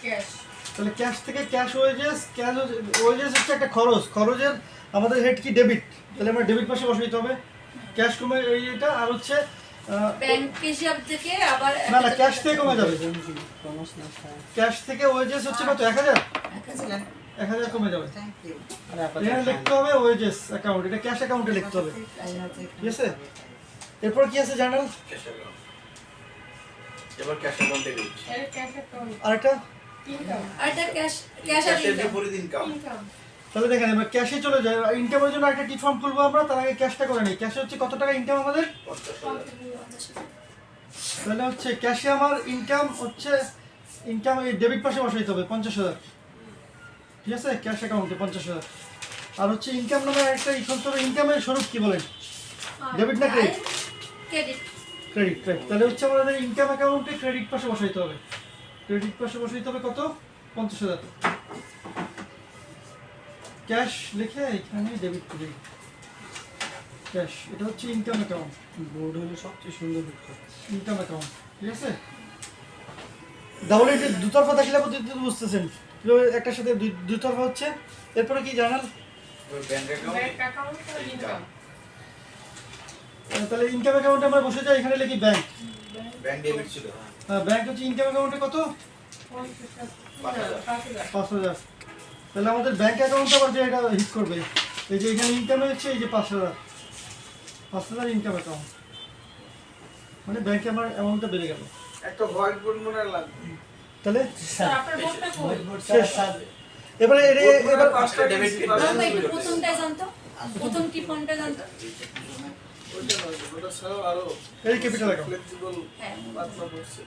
S7: ক্যাশ।
S1: তাহলে ক্যাশ থেকে ক্যাশ ওয়েজেস। ক্যাশ ওয়েজেস হচ্ছে একটা খরচ, খরচের আমাদের হেড কি? ডেবিট। তাহলে আমরা ডেবিট পাশে বসাইতে হবে। ক্যাশ কমে এটা। আর হচ্ছে
S4: ব্যাংক হিসাব থেকে আবার
S1: না না, ক্যাশ থেকে কমে যাবে। ক্যাশ থেকে ওয়েজেস হচ্ছে কত? 1,000। 1,000 কমে যাবে। এখানে লিখতে হবে ওয়েজেস অ্যাকাউন্ট, এটা ক্যাশ অ্যাকাউন্টে লিখতে হবে, ঠিক আছে। এরপর কি আছে জার্নাল?
S5: Cash account. এবার ক্যাশ অ্যাকাউন্ট ডেবিট।
S7: এর ক্যাশ অ্যাকাউন্ট
S1: আরেকটা
S7: ইনকাম।
S4: আর এটা ক্যাশ ক্যাশ আর
S5: ক্যাশের
S4: ইনকাম।
S5: বিপরীত ইনকাম।
S7: ইনকাম
S1: তাহলে দেখেন এবার ক্যাশে চলে যায়। ইনকামের জন্য একটা টি ফর্ম খুলবো আমরা, তার আগে ক্যাশটা করে নিই। ক্যাশে হচ্ছে কত টাকা ইনকাম আমাদের?
S5: 50,000।
S1: তাহলে হচ্ছে ক্যাশে আমার ইনকাম হচ্ছে, ইনকাম এই ডেবিট পাশে বসাইতে হবে 50,000, ঠিক আছে। ক্যাশ অ্যাকাউন্টে 50,000। আর হচ্ছে ইনকাম নামে একটা খুলতে হবে। ইনকামের স্বরূপ কি বলেন? ডেবিট না ক্রেডিট?
S4: ক্রেডিট।
S1: Credit, credit. তাহলে হচ্ছে আমাদের ইনকাম অ্যাকাউন্টে ক্রেডিট পাশে বসাইতে হবে। ক্রেডিট পাশে বসাইতে হবে কত? 50,000। ক্যাশ লিখে এখানে ডেবিট ক্রেডিট ক্যাশ। এটা হচ্ছে ইনকাম অ্যাকাউন্ট।
S6: বোর্ড হলো সবচেয়ে সুন্দর হতো।
S1: ইনকাম অ্যাকাউন্ট, ঠিক আছে। তাহলে এটা দুতরফা থাকলে পদ্ধতি বুঝতেছেন, একটার সাথে দুই তরফা হচ্ছে। এরপরে কি জানাল?
S5: ব্যাংক অ্যাকাউন্ট
S7: ব্যাংক অ্যাকাউন্ট আর ইনকাম।
S1: তাহলে ইনকাম অ্যাকাউন্টে আমরা বসে যাই, এখানে লিখি ব্যাংক।
S5: ব্যাংক ডেবিট ছিল।
S1: ব্যাংক হচ্ছে ইনকাম অ্যাকাউন্টে কত?
S7: 5,000
S1: 5,000। তাহলে আমাদের ব্যাংক অ্যাকাউন্ট আবার যে এটা হিট করবে, এই যে এখানে ইনকাম হচ্ছে এই যে 5,000 ইনকাম অ্যাকাউন্ট, মানে ব্যাংকে আমার অ্যামাউন্টটা বেড়ে গেল।
S2: একটা হোয়াইট বোর্ড মনে হয় লাগবে।
S1: তাহলে
S7: স্যার আপনার বোর্ডটা কই?
S1: শেষ। এবারে এবার
S2: পাঁচটা
S5: ডেবিট
S2: ডেবিট
S4: ভাই একটু প্রথমটাই জানতো, প্রথম টিফনটা জানতো।
S2: ওইটা নয়, ওটা ছাড়াও আরো
S1: এই ক্যাপিটাল অ্যাকাউন্ট,
S2: ফ্লেক্সিবল
S4: হ্যাঁ
S2: বার্তা পড়ছে।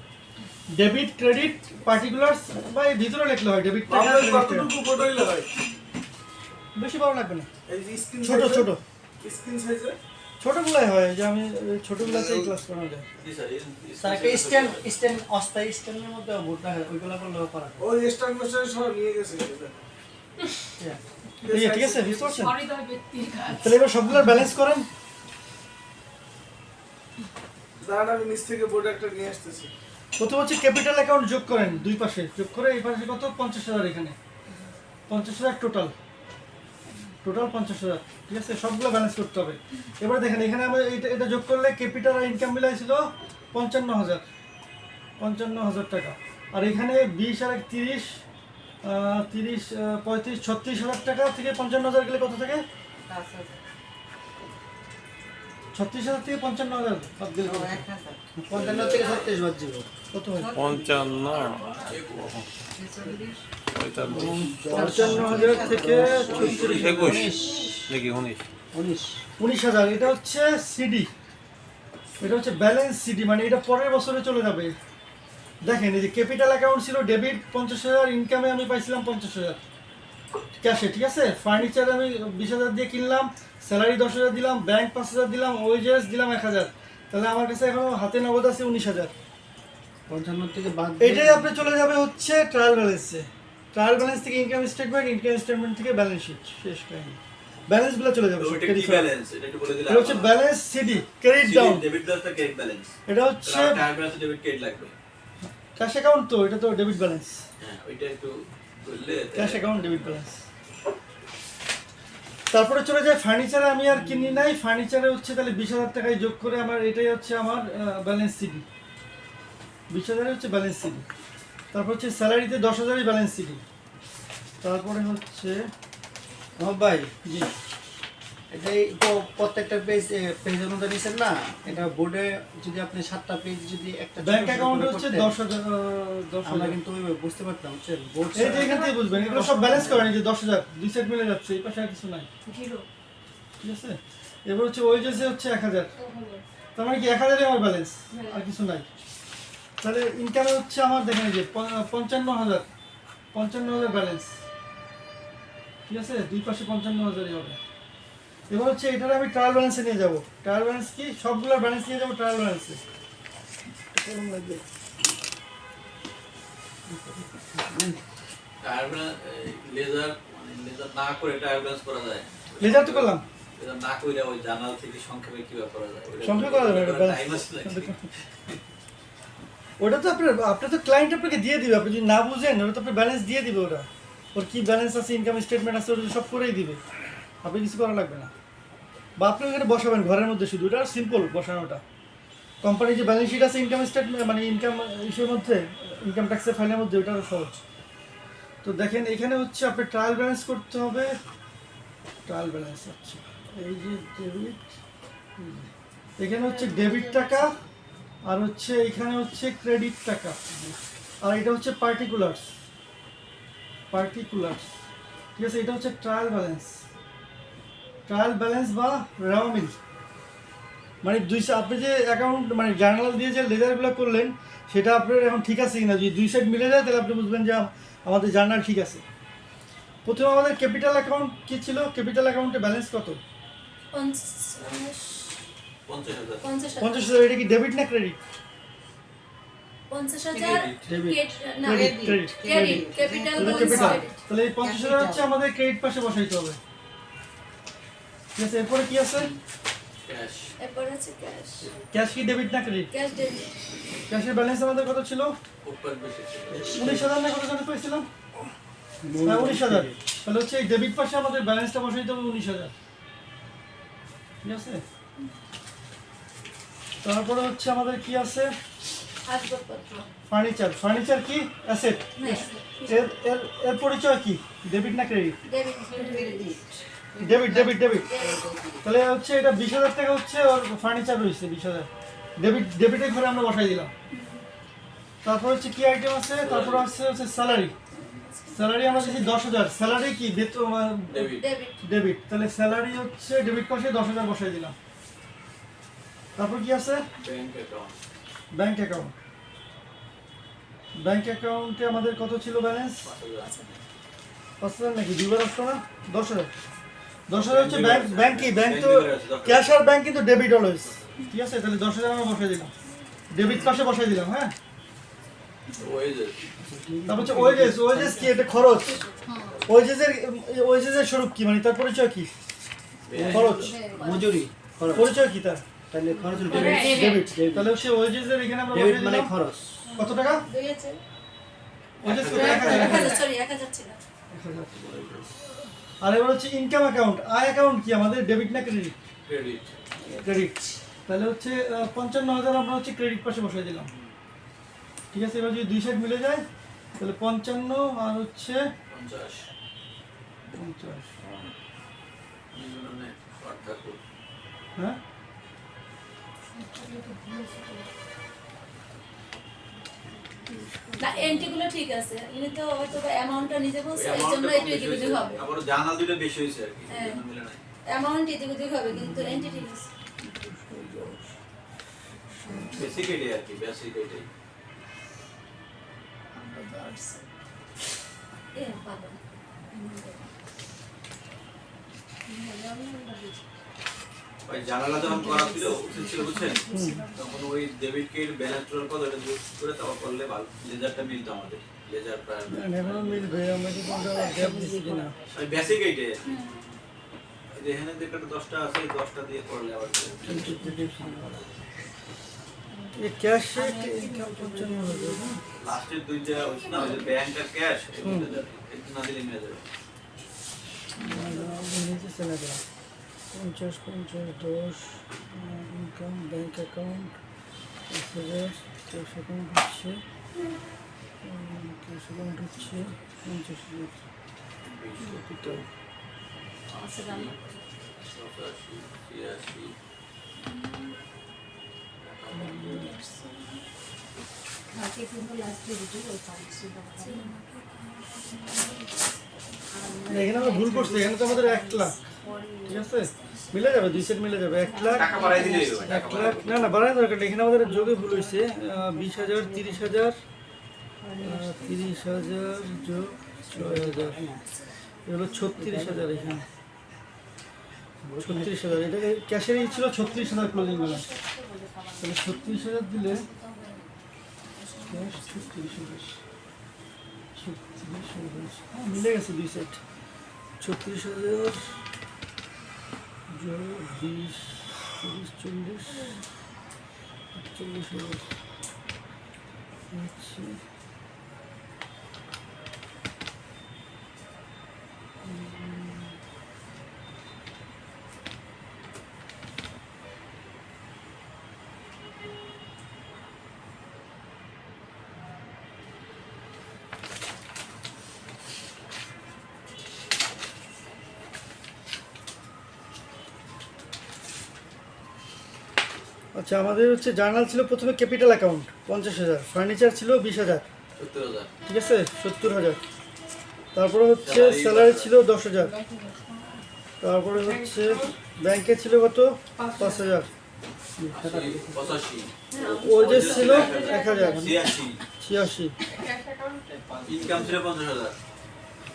S1: ডেবিট ক্রেডিট পার্টিকুলারস বা এই ভিতরে লিখলে হয় ডেবিট টাকা।
S2: আমরা কতটুকু বোর্ড হইলে হয়?
S1: বেশি বড় লাগবে না,
S2: এই যে স্ক্রিন
S1: ছোট ছোট
S2: স্ক্রিন সাইজে
S1: ছোটগুলাই হয়, যে আমি ছোটগুলাতেই ক্লাস করানো যায়।
S5: জি স্যার।
S6: স্যার একটা স্ট্যান্ড অস্থায়ী স্ট্যান্ডের মধ্যে বোর্ড রাখা, ওইগুলো করলেও করা যায়।
S2: ওই স্ট্যান্ডার্ড সহ নিয়ে গেছে এটা।
S1: এই যে, ঠিক আছে, বুঝতে পারছেন?
S7: অরিদয় ব্যক্তির কাজ।
S1: তাহলে এবার সবগুলোর ব্যালেন্স করেন।
S2: দাঁড়ান আমি নিচ থেকে বোর্ড একটা নিয়ে আসতেছি।
S1: প্রথম হচ্ছে ক্যাপিটাল অ্যাকাউন্ট যোগ করেন, দুই পাশে যোগ করে এই পাশে কত? 50,000। এখানে 50,000 টোটাল 50,000, ঠিক আছে। সবগুলো ব্যালেন্স করতে হবে। এবার দেখেন এখানে আমরা এটা যোগ করলে ক্যাপিটাল আর ইনকাম মিলাইছিল 55,000 টাকা। আর এখানে 20 আর 30 35 36,000 টাকা থেকে 55,000 গেলে কত থাকে? 36,000 থেকে 55,000 বাদ দিলে কত থাকে?
S6: 55 থেকে 37 বাদ যাবে।
S1: কত হয়?
S8: 55
S1: 55,000 থেকে
S8: 21 দেখি 19
S1: 19,000। এটা হচ্ছে সিডি, এটা হচ্ছে ব্যালেন্স সিডি, মানে এটা পরের বছরে চলে যাবে। দেখেন এই যে ক্যাপিটাল অ্যাকাউন্ট ছিল ডেবিট 50,000, ইনকামে আমি পাইছিলাম 50,000 ক্যাশে, ঠিক আছে। ফার্নিচার আমি 20,000 দিয়ে কিনলাম, স্যালারি 10,000 দিলাম, ব্যাংক 5,000 দিলাম, ওয়েজেস দিলাম 1,000। তাহলে আমার কাছে এখনো হাতে নগদ আছে 19,000।
S6: 55 থেকে বাদ
S1: এটাই আপনি চলে যাবে হচ্ছে ট্রায়াল ব্যালেন্সে। ট্রায়াল ব্যালেন্স থেকে ইনকাম স্টেটমেন্ট, ইনকাম স্টেটমেন্ট থেকে ব্যালেন্স শিট, শেষ কাহিনী। ব্যালেন্সগুলো চলে যাবে।
S5: ওইটা কি ব্যালেন্স? এটা একটু বলে দিলে।
S1: এটা হচ্ছে balance CD, credit down.
S5: Debit plus the credit balance.
S1: এটা হচ্ছে
S5: টায়ার ব্যালেন্স ডেবিট ক্রেডিট লাগবে।
S1: ক্যাশ অ্যাকাউন্ট, তো এটা তো ডেবিট ব্যালেন্স।
S5: হ্যাঁ, ওইটা একটু বললে
S1: ক্যাশ অ্যাকাউন্ট ডেবিট ব্যালেন্স। তারপরে চলে যায় ফার্নিচারে, আমি আর কিনি নাই। ফার্নিচারে হচ্ছে তাহলে 20,000 টাকায় যোগ করে আমার এটাই হচ্ছে আমার ব্যালেন্স সিডি। 20,000 হচ্ছে ব্যালেন্স সিডি। তারপর হচ্ছে স্যালারিতে 10,000ই ব্যালেন্স সিডি। তারপরে হচ্ছে
S6: ভাই
S1: জি
S6: এটাই প্রত্যেকটা পেজ অনুযায়ী নিছেন না, এটা বোর্ডে যদি আপনি 7টা পেজ যদি একটা
S1: ব্যাংক অ্যাকাউন্ট হচ্ছে 10,000
S6: আমরা কিন্তু ওইভাবে বুঝতে পারতাম, বুঝছেন? বোর্ড
S1: এই যে এখান থেকে বুঝবেন, এগুলো সব ব্যালেন্স করেন, এই যে 10,000 দুই সাইড মিলে যাচ্ছে, এই পাশে আর কিছু নাই,
S7: জিরো
S1: ঠিক আছে। এবার হচ্ছে ওয়েজেসে হচ্ছে 1,000, তার মানে কি 1,000-ই আমার ব্যালেন্স, আর কিছু নাই। তাহলে ইনকামে হচ্ছে আমার দেখেন যে 55,000 ব্যালেন্স, ঠিক আছে, দুই পাশে 55,000-ই হবে। এবার হচ্ছে এটারে আমি ট্রায়াল ব্যালেন্সে নিয়ে যাব। ট্রায়াল ব্যালেন্স কি, সবগুলোর ব্যালেন্স নিয়ে যাব ট্রায়াল ব্যালেন্সে।
S5: টায়ার লেজার মানে লেজার না করে টায়ার ব্যালেন্স করা যায়?
S1: লেজার তো করলাম,
S5: লেজার না করে ওই জার্নাল থেকে সংক্ষেপে কিভাবে করা যায়?
S1: সংক্ষেপে করা যাবে, এটা
S5: টাইম আছে নাকি?
S1: ওটা তো আপনার তো ক্লায়েন্ট আপনাকে দিয়ে দিবে, আপনি যদি না বুঝেন ওটা তো আপনার ব্যালেন্স দিয়ে দিবে, ওটা ওর কি ব্যালেন্স আছে, ইনকাম স্টেটমেন্ট আছে, ওটা সব করেই দিবে, আপনি কিছু করা লাগবে না। বা আপনি ওখানে বসাবেন ঘরের মধ্যে, শুধু এটা সিম্পল বসানোটা। কোম্পানির যে ব্যালেন্স শিট আছে ইনকাম স্টেটমেন্ট মানে ইনকাম ইস্যুর মধ্যে, ইনকাম ট্যাক্সের ফাইলের মধ্যে, ওটা সহজ। তো দেখেন এখানে হচ্ছে আপনার ট্রায়াল ব্যালেন্স করতে হবে। ট্রায়াল ব্যালেন্স হচ্ছে এই যে ডেবিট, এখানে হচ্ছে ডেবিট টাকা, আর হচ্ছে এখানে হচ্ছে ক্রেডিট টাকা, আর এটা হচ্ছে পার্টিকুলার্স, ঠিক আছে। এটা হচ্ছে ট্রায়াল ব্যালেন্স বা রেওয়ামিল, মানে আপনি যে অ্যাকাউন্ট মানে জার্নাল দিয়ে যে লেজারগুলো করলেন সেটা আপনার এখন ঠিক আছে কিনা, যদি দুই সাইড মিলে যায় তাহলে আপনি বুঝবেন যে আমাদের জার্নাল ঠিক আছে। প্রথমে আমাদের ক্যাপিটাল অ্যাকাউন্ট কি ছিল, ক্যাপিটাল অ্যাকাউন্টে ব্যালেন্স কত?
S5: 50,000।
S1: 50,000। এটা কি ডেবিট না ক্রেডিট?
S4: 50,000
S1: ডেবিট,
S4: না
S1: ক্রেডিট,
S4: ক্যাপিটাল
S1: ক্যাপিটাল। তাহলে এই 50,000 হচ্ছে আমাদের ক্রেডিট পাশে বসাইতে হবে, ঠিক আছে। এরপরে কি আছে?
S5: ক্যাশ।
S4: এরপর আছে ক্যাশ।
S1: ক্যাশ কি ডেবিট না ক্রেডিট?
S4: Cash debit.
S1: ক্যাশের ব্যালেন্স আমাদের কত ছিল?
S5: উপর বেশি ছিল।
S1: 19,000 না কত জানি পেয়েছিলাম? হ্যাঁ 19,000। তাহলে হচ্ছে এই ডেবিট পাশে আমাদের ব্যালেন্সটা বসাইতে হবে 19,000, ঠিক আছে। তারপরে হচ্ছে আমাদের কি আছে?
S4: আসবাবপত্র।
S1: ফার্নিচার কি অ্যাসেট? এর পরিচয় কি, ডেবিট না ক্রেডিট?
S4: ডেবিট।
S1: ডেবিট। তাহলে হচ্ছে এটা 20,000 টাকা হচ্ছে ওর ফার্নিচার রয়েছে, 20,000 ডেবিটের ঘরে আমরা বসাই দিলাম। তারপর হচ্ছে কি আইটেম আছে? তারপর হচ্ছে স্যালারি আমরা দিচ্ছি 10,000। স্যালারি কি
S5: ডেবিট।
S1: ডেবিট, তাহলে স্যালারি হচ্ছে ডেবিট পাশে 10,000 বসাই দিলাম। তারপর কি আছে? ব্যাংক অ্যাকাউন্টে আমাদের কত ছিল ব্যালেন্স? 5,000 নাকি দুবার আসতো না? 10,000 হচ্ছে ব্যাংক কি, ব্যাংক তো ক্যাশ আর ব্যাংক কিন্তু ডেবিট অলওয়েজ, ঠিক আছে। তাহলে 10,000 আমরা বসাই দিলাম, ডেবিট পাশে বসাই দিলাম, হ্যাঁ। তারপর হচ্ছে ওয়েজেস কি, এটা খরচ। ওয়েজেসের স্বরূপ কি, মানে তার পরিচয় কি? খরচ,
S6: মজুরি, খরচ।
S1: পরিচয় কি তার?
S6: তাহলে খরচ হলো
S1: ডেবিট। তাহলে হচ্ছে ওয়েজেসের এখানে আমরা
S6: ডেবিট
S1: বসাই
S6: মানে
S1: দিলাম
S6: খরচ।
S1: কত টাকা?
S4: দুই আছে।
S1: ওয়েজেস কত?
S4: 1,000 সরি 1,000 ছিল।
S1: 1,000। আর এবার হচ্ছে ইনকাম অ্যাকাউন্ট, আয় অ্যাকাউন্ট কি আমাদের, ডেবিট না ক্রেডিট? ক্রেডিট। তাহলে হচ্ছে 55,000 আমরা হচ্ছে ক্রেডিট পাশে বসাই দিলাম, ঠিক আছে। এবার যদি দুই সাইড মিলে যায় তাহলে 55 আর হচ্ছে 50। হ্যাঁ
S4: না এন্ট্রি গুলো ঠিক আছে, উনি তো হয়তো অ্যামাউন্টটা নিজে বলছে এই জন্য একটু এদিক ওদিক হবে।
S5: আবার জার্নাল দুটো বেশি হয়েছে আর কি,
S4: হ্যাঁ।
S5: এজন্য মিলে নাই।
S4: অ্যামাউন্ট এদিক ওদিক হবে কিন্তু এন্ট্রি ঠিক আছে।
S5: বেসিক এটাই আর কি, বেসিক এটাই।
S4: বাবা
S5: ওই জানালা যখন করা ছিল উচিত ছিল বুঝছেন, তখন ওই ডেবিট কার্ড ব্যালেন্স টোটাল কত এটা যোগ করে তারপর করলে ভালো, লেজারটা মিলতো আমাদের, লেজার প্রায়
S1: এখন মিলবে, আমরা কি কোনটা গ্যাপ দিচ্ছি কিনা?
S5: ওই বেসিক এইটাই আর কি। এখানে যে একটা 10টা আছে, এই 10টা দিয়ে করলে আবার
S1: এই ক্যাশে ইনকাম 55,000 না?
S5: লাস্টের দুইটা হচ্ছে না, ওই যে ব্যাংক আর ক্যাশ, এই দুইটা যাবে, এই না দিলে নিয়ে যাবে।
S1: নিচে চলে গেলাম 50, 10 income bank account 10,000, cash account হচ্ছে 50,000 ক্যাপিটাল।
S3: বাকি কিন্তু লাস্টে দুটো ওই পাঁচশো টাকা।
S1: এখানে আমরা ভুল করছি, এখানে তো আমাদের 1 লাখ, ঠিক আছে, মিলে যাবে, 2 সেট মিলে যাবে, 1 লাখ
S5: টাকা বাড়াই দিলেই হবে,
S1: 1 লাখ না না বাড়ানো দরকার নেই। এখানে আমাদের যোগে ভুল হয়েছে, 20,000 30,000 30,000 যোগ 6,000, এগুলো 36,000, এখানে 36,000, এটা ক্যাশেরই ছিল 36,000 ক্লোজিং ব্যালেন্স, তাহলে 36,000 দিলে ক্যাশ 36,000 মিলে গেছে 2 সেট, 36,000 যোগ 20 30 40 48,000 হচ্ছে আচ্ছা, আমাদের হচ্ছে জার্নাল ছিল প্রথমে ক্যাপিটাল অ্যাকাউন্ট 50,000, ফার্নিচার ছিল 20,000,
S5: 70,000
S1: ঠিক আছে 70,000, তারপরে হচ্ছে স্যালারি ছিল 10,000, তারপরে হচ্ছে ব্যাংকে ছিল কত 5,000,
S5: 85
S1: ওই যে ছিল 1,000
S5: 86
S1: 86,
S5: ইনকাম ছিল 50,000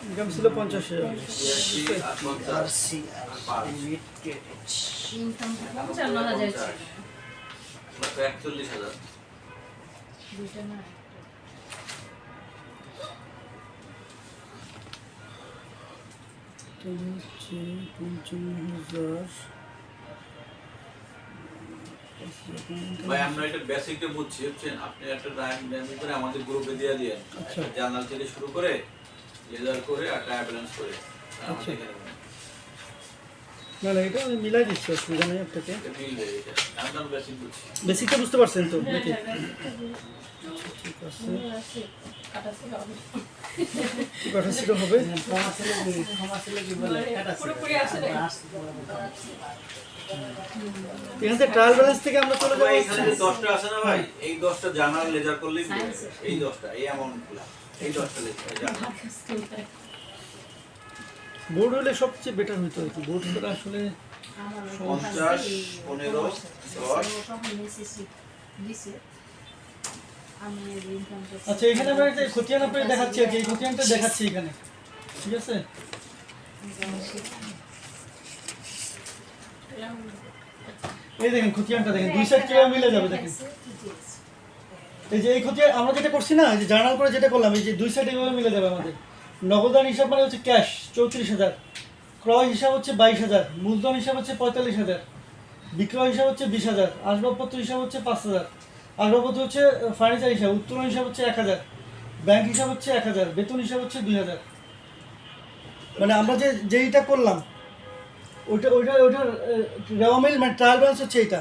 S1: ইনকাম ছিল 50,000,
S5: 86 আর 50
S6: আরসি লিমিট ক্রেডিট
S3: ইনকাম 55,000 ছিল,
S5: 41,000
S3: দুইটা না
S1: তাহলে হচ্ছে 55,000।
S5: ভাই আমরা এটা বেসিকটা বুঝছি, বুঝছেন, আপনি একটা টাইম করে আমাদের গ্রুপে দিয়ে দিয়েন,
S1: আচ্ছা।
S5: জার্নাল থেকে শুরু করে রেজাল্ট করে আর টাকা ব্যালেন্স করে
S1: আচ্ছা। না না, এটা আমি মিলাই দিচ্ছি, অসুবিধা নেই আপনাকে।
S5: আমরা বেসিক বুঝছি।
S1: বেসিকটা বুঝতে পারছেন তো নাকি? ঠিক আছে, কটা ছিল হবে?
S7: পুরোপুরি আসে নাই।
S1: এখান থেকে ট্রায়াল ব্যালেন্স থেকে আমরা চলে
S5: ভাই
S1: যাবো।
S5: এখানে যে 10টা আছে না ভাই, এই 10টা জার্নাল লেজার করলেই হবে। এই 10টা এই অ্যামাউন্টগুলো, এই 10টা লেজার জার্নাল।
S1: বোর্ড হলে সবচেয়ে বেটার হইতো আর কি, বোর্ড ছাড়া আসলে
S5: 50 15 10
S1: আচ্ছা, এখানে আমরা একটা খতিয়ান আপনাকে দেখাচ্ছি আর কি, এই খতিয়ানটা দেখাচ্ছি এখানে, ঠিক আছে। এই দেখেন খতিয়ানটা দেখেন, 2 সেট কিভাবে মিলে যাবে দেখেন। এই যে এই খতিয়ান আমরা যেটা করছি না, এই যে জার্নাল করে যেটা করলাম, এই যে 2 সেট এইভাবে মিলে যাবে আমাদের। নগদান হিসাব মানে হচ্ছে ক্যাশ 34,000, ক্রয় হিসাব হচ্ছে 22,000, মূলধন হিসাব হচ্ছে 45,000, বিক্রয় হিসাব হচ্ছে 20,000, আসবাবপত্র হিসাব হচ্ছে 5,000, আসবাবপত্র হচ্ছে ফার্নিচার হিসাব, উত্তোলন হিসাব হচ্ছে 1,000, ব্যাংক হিসাব হচ্ছে 1,000, বেতন হিসাব হচ্ছে 2,000। মানে আমরা যেইটা করলাম ওইটার রেওয়ামিল মানে ট্রায়াল ব্যালেন্স হচ্ছে এইটা।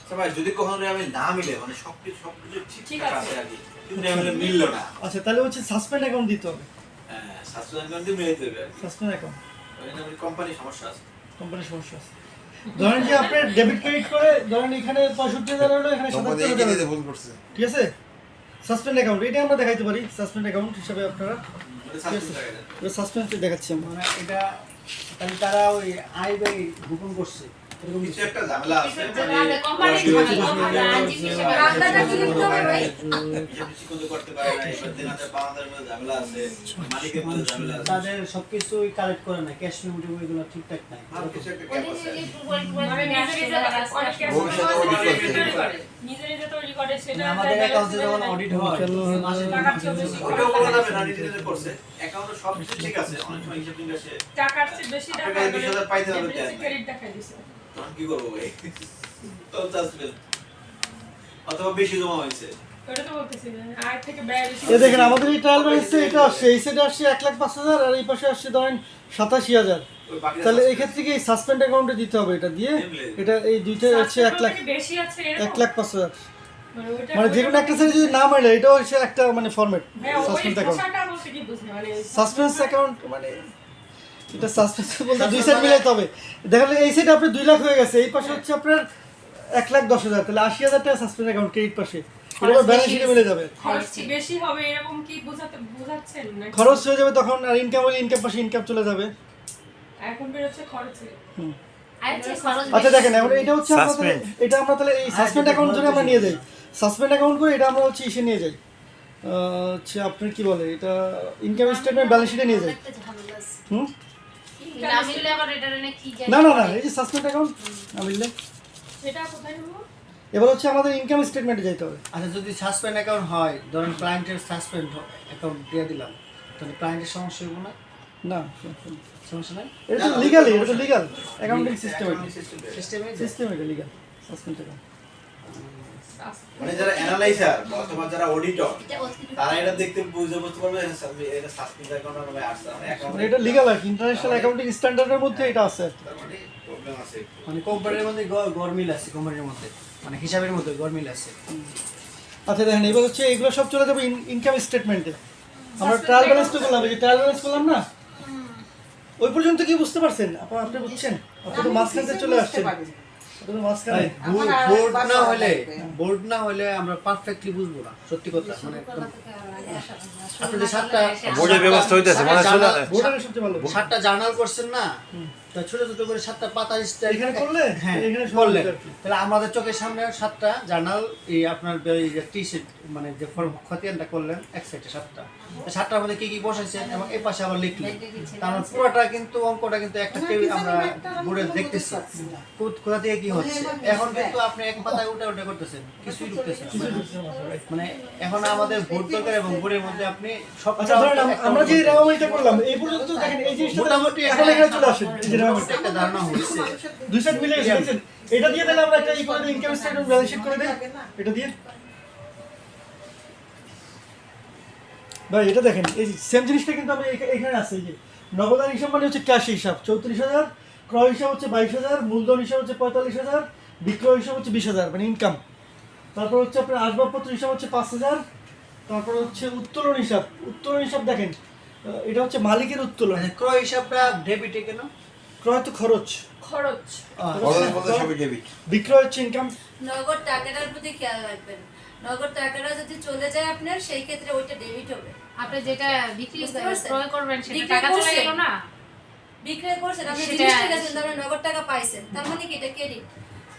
S5: আচ্ছা ভাই, যদি কখনো আমি না মিলে, মানে সবকিছু
S7: ঠিক
S5: ঠিকঠাক
S7: আছে।
S5: আছে আর কি, কিন্তু আমি মিললো না,
S1: আচ্ছা, তাহলে হচ্ছে সাসপেন্ড অ্যাকাউন্ট দিতে হবে,
S5: হ্যাঁ সাসপেন্ড করে মিলাইতে হবে আর কি।
S1: সাসপেন্ড অ্যাকাউন্ট,
S5: ওইখানে কোম্পানির সমস্যা আছে।
S1: কোম্পানির সমস্যা আছে। ধরেন যে আপনার ডেবিট ক্রেডিট করে ধরেন এখানে 65,000 হলো, এখানে 77,000
S9: ভুল করছে।
S1: ঠিক আছে, সাসপেন্ড অ্যাকাউন্ট এটা আমরা দেখাইতে পারি, সাসপেন্ড অ্যাকাউন্ট হিসাবে আপনারা সাসপেন্ড দেখাচ্ছি আমরা।
S6: মানে এটা তাহলে তারা ওই আয় ব্যয় গোপন করছে এরকম
S5: কিছু একটা ঝামেলা আছে,
S4: রান্নাটা কি লিখতে হবে ভাই?
S5: হিসাব করতে পারে না, এবার দেনাদার পাওনাদারের মধ্যে ঝামেলা আছে, মালিকের মধ্যে ঝামেলা আছে,
S6: তাদের সবকিছু কালেক্ট করে না, ক্যাশ মেমো এগুলো ঠিকঠাক নাই।
S5: আর কিছু একটা গ্যাপ আছে।
S7: মানে নিজে নিজে অনেক cash
S9: ভবিষ্যতে
S7: flow
S9: audit
S7: নিজে
S9: করতে
S7: নিজে
S9: হবে।
S7: করে। নিজে নিজে তৈরি করে সেটা
S6: আমাদের অ্যাকাউন্টে যখন অডিট হয় মাসে
S7: টাকার চেয়ে বেশি
S5: ওটাও বলা যাবে না, নিজে নিজে করছে, অ্যাকাউন্টে সব কিছু ঠিক আছে, অনেক সময় হিসাব নিকাশে
S7: টাকার চেয়ে বেশি টাকা
S5: আপনাকে 20,000 পাইতে হবে, দেন।
S7: ক্রেডিট দেখাই দিছে।
S5: তখন কি করবো ভাই? তো সাসপেন্ড অথবা বেশি জমা হয়েছে,
S7: ওটা তো বলতেছি যে আয় থেকে ব্যয় বেশি।
S1: এই দেখেন আমাদের এই ট্রায়াল ব্যালেন্সে এটা আসছে, এই সাইডে আসছে 1,05,000 আর এই পাশে আসছে ধরেন 87,000।
S5: ওই বাকিটা
S1: তাহলে এই
S5: suspend।
S1: ক্ষেত্রে কি সাসপেন্ড অ্যাকাউন্টে দিতে হবে, এটা দিয়ে এটা এই দুইটা হচ্ছে 1,00,000
S7: থেকে বেশি আছে এরকম?
S1: 1,05,000
S7: মানে ওইটা
S1: মানে যে কোনো একটা সাইডে যদি না মেলে এটাও হচ্ছে একটা মানে ফরম্যাট
S7: হ্যাঁ, ওই
S1: সাসপেন্ড অ্যাকাউন্ট।
S7: পোশাকটা বলতে কি বুঝি? মানে
S1: সাসপেন্স অ্যাকাউন্ট মানে এটা সাসপেন্স বলতে দুই সাইড মিলাইতে হবে। দেখেন এই সাইডে আপনার 2 লাখ হয়ে গেছে, এই পাশে হচ্ছে আপনার 1,10,000, তাহলে 80,000 টাকা সাসপেন্স অ্যাকাউন্ট ক্রেডিট পাশে, এটা ব্যালেন্স শিটে মিলে যাবে।
S7: খরচ বেশি হবে এরকম কি বোঝাচ্ছেন নাকি?
S1: খরচ হয়ে যাবে তখন, আর ইনকাম হলে ইনকাম পাশে ইনকাম চলে যাবে।
S7: এখন বেরোচ্ছে খরচে।
S3: আর যে খরচ
S1: আচ্ছা দেখেন এখন এটা হচ্ছে আমাদের, এটা আমরা তাহলে এই সাসপেন্ড অ্যাকাউন্ট ধরে আমরা নিয়ে যাই, সাসপেন্ড অ্যাকাউন্ট করে এটা আমরা হচ্ছে ইসে নিয়ে যাই, হচ্ছে আপনার কি বলে এটা ইনকাম স্টেটমেন্ট ব্যালেন্স শিটে নিয়ে যাই।
S3: একটা ঝামেলা আছে।
S1: হুম
S3: না মিললে আবার এটা না কি জানি।
S1: না না না, এই যে সাসপেন্ড অ্যাকাউন্ট না মিললে
S7: সেটা কোথায় নেবো?
S1: এবার হচ্ছে আমাদের ইনকাম স্টেটমেন্টে যেতে হবে।
S6: আচ্ছা যদি সাসপেন্ড অ্যাকাউন্ট হয়, ধরেন ক্লায়েন্টের সাসপেন্ড অ্যাকাউন্ট দিয়ে দিলাম, তাহলে ক্লায়েন্টের সমস্যা হবে না?
S1: না
S6: সমস্যা নাই,
S1: এটা তো লিগালি, এটা তো লিগাল অ্যাকাউন্টিং সিস্টেম,
S6: সিস্টেমে
S1: সিস্টেম এটা লিগাল সাসপেন্ড অ্যাকাউন্ট।
S5: মানে যারা অ্যানালাইজার অথবা যারা অডিটর
S4: এটা অতিরিক্ত
S5: তারা এটা দেখতে বুঝতে পারবে এটা সাসপেন্স অ্যাকাউন্ট মানে আসছে মানে
S1: মানে
S5: অ্যাকাউন্ট
S1: এটা লিগাল আর ইন্টারন্যাশনাল অ্যাকাউন্টিং স্ট্যান্ডার্ডের মধ্যে এটা আছে।
S5: তার মানে প্রবলেম আছে।
S6: মানে কোম্পানির মধ্যে গরমিল আছে, কোম্পানির মধ্যে মানে হিসাবের মধ্যে গরমিল আছে।
S1: আচ্ছা দেখেন এবার হচ্ছে এগুলো সব চলে যাবে ইনকাম স্টেটমেন্টে। আমরা ট্রায়াল ব্যালেন্স তো করলাম, এই যে ট্রায়াল ব্যালেন্স করলাম না, ওই পর্যন্ত কি বুঝতে পারছেন? আপনি বুঝছেন? আপনি তো মাঝখানে চলে আসছেন, আপনি তো মাঝখানে।
S6: বোর্ড না হলে আমরা পারফেক্টলি বুঝবো না, সত্যি কথা। মানে আপনাদের 7টা
S8: বোর্ডের ব্যবস্থা হইতেছে মানে চলে
S1: বোর্ডের সবচেয়ে ভালো
S6: 7টা জার্নাল করছেন না, তা ছোট ছোট করে 7টা পাতা
S1: এখানে করলে
S6: হ্যাঁ
S1: এখানে
S6: করলেন,
S1: সব
S6: তাহলে আমাদের চোখের সামনে 7টা জার্নাল, এই আপনার এই যে টি-শিট মানে যে খতিয়ানটা করলেন এক সাইডে 7টার মধ্যে কি কি বসাইছেন এবং এই পাশে আবার লিখলেন, তার মানে পুরোটা কিন্তু অঙ্কটা কিন্তু একটা কেউ আমরা বোর্ডে দেখতেছি কোথা থেকে কি হচ্ছে। এখন কিন্তু আপনি এক পাতায় উল্টা উল্টা করতেছেন, কিছুই ঢুকতেছেন না। মানে এখন আমাদের বোর্ড দরকার এবং বোর্ডের মধ্যে আপনি সব
S1: আচ্ছা ধরেন আমরা যে রামামিটা করলাম এই পর্যন্ত দেখেন এই জিনিসটা
S6: মোটামুটি
S1: এখন এখানে চলে আসেন, এই যে রামামিটা
S6: একটা ধারণা হয়েছে।
S1: দুই সাইড মিলে গেছে। এটা দিয়ে তাহলে আমরা একটা ইনকাম স্টেটমেন্ট ব্যালেন্স শিট করে দেই, এটা দিয়ে ভাই এটা দেখেন এই সেম জিনিসটা কিন্তু আমরা এখানে আছে। এই যে নগদান হিসাব মানে হচ্ছে ক্যাশ হিসাব 34,000, ক্রয় হিসাব হচ্ছে 22,000, মূলধন হিসাব হচ্ছে 45,000, বিক্রয় হিসাব হচ্ছে 20,000 মানে ইনকাম। তারপর হচ্ছে আপনার আসবাবপত্র হিসাব হচ্ছে 5,000, তারপর হচ্ছে উত্তোলন হিসাব দেখেন এটা হচ্ছে মালিকের উত্তোলন।
S6: মানে ক্রয় হিসাবটা ডেবিটে কেন?
S1: ক্রয় তো খরচ,
S7: খরচ
S5: সবই ডেবিট।
S1: বিক্রয় হচ্ছে ইনকাম।
S4: নগদ টাকাটার প্রতি খেয়াল রাখবেন, নগদ টাকাটা যদি চলে যায় আপনার সেই ক্ষেত্রে ওইটা ডেবিট হবে।
S3: আপনি যেটা বিক্রি
S4: বুঝতে পারছেন?
S3: ক্রয় করবেন সেটা
S4: বিক্রি
S3: টাকা চলে
S4: করছেন।
S3: গেল না।
S4: বিক্রয় করছেন আপনি
S3: সেটা-
S4: জিনিসটা গেছেন, তারপরে নগদ টাকা পাইছেন, তার মানে কি এটা ক্রেডিট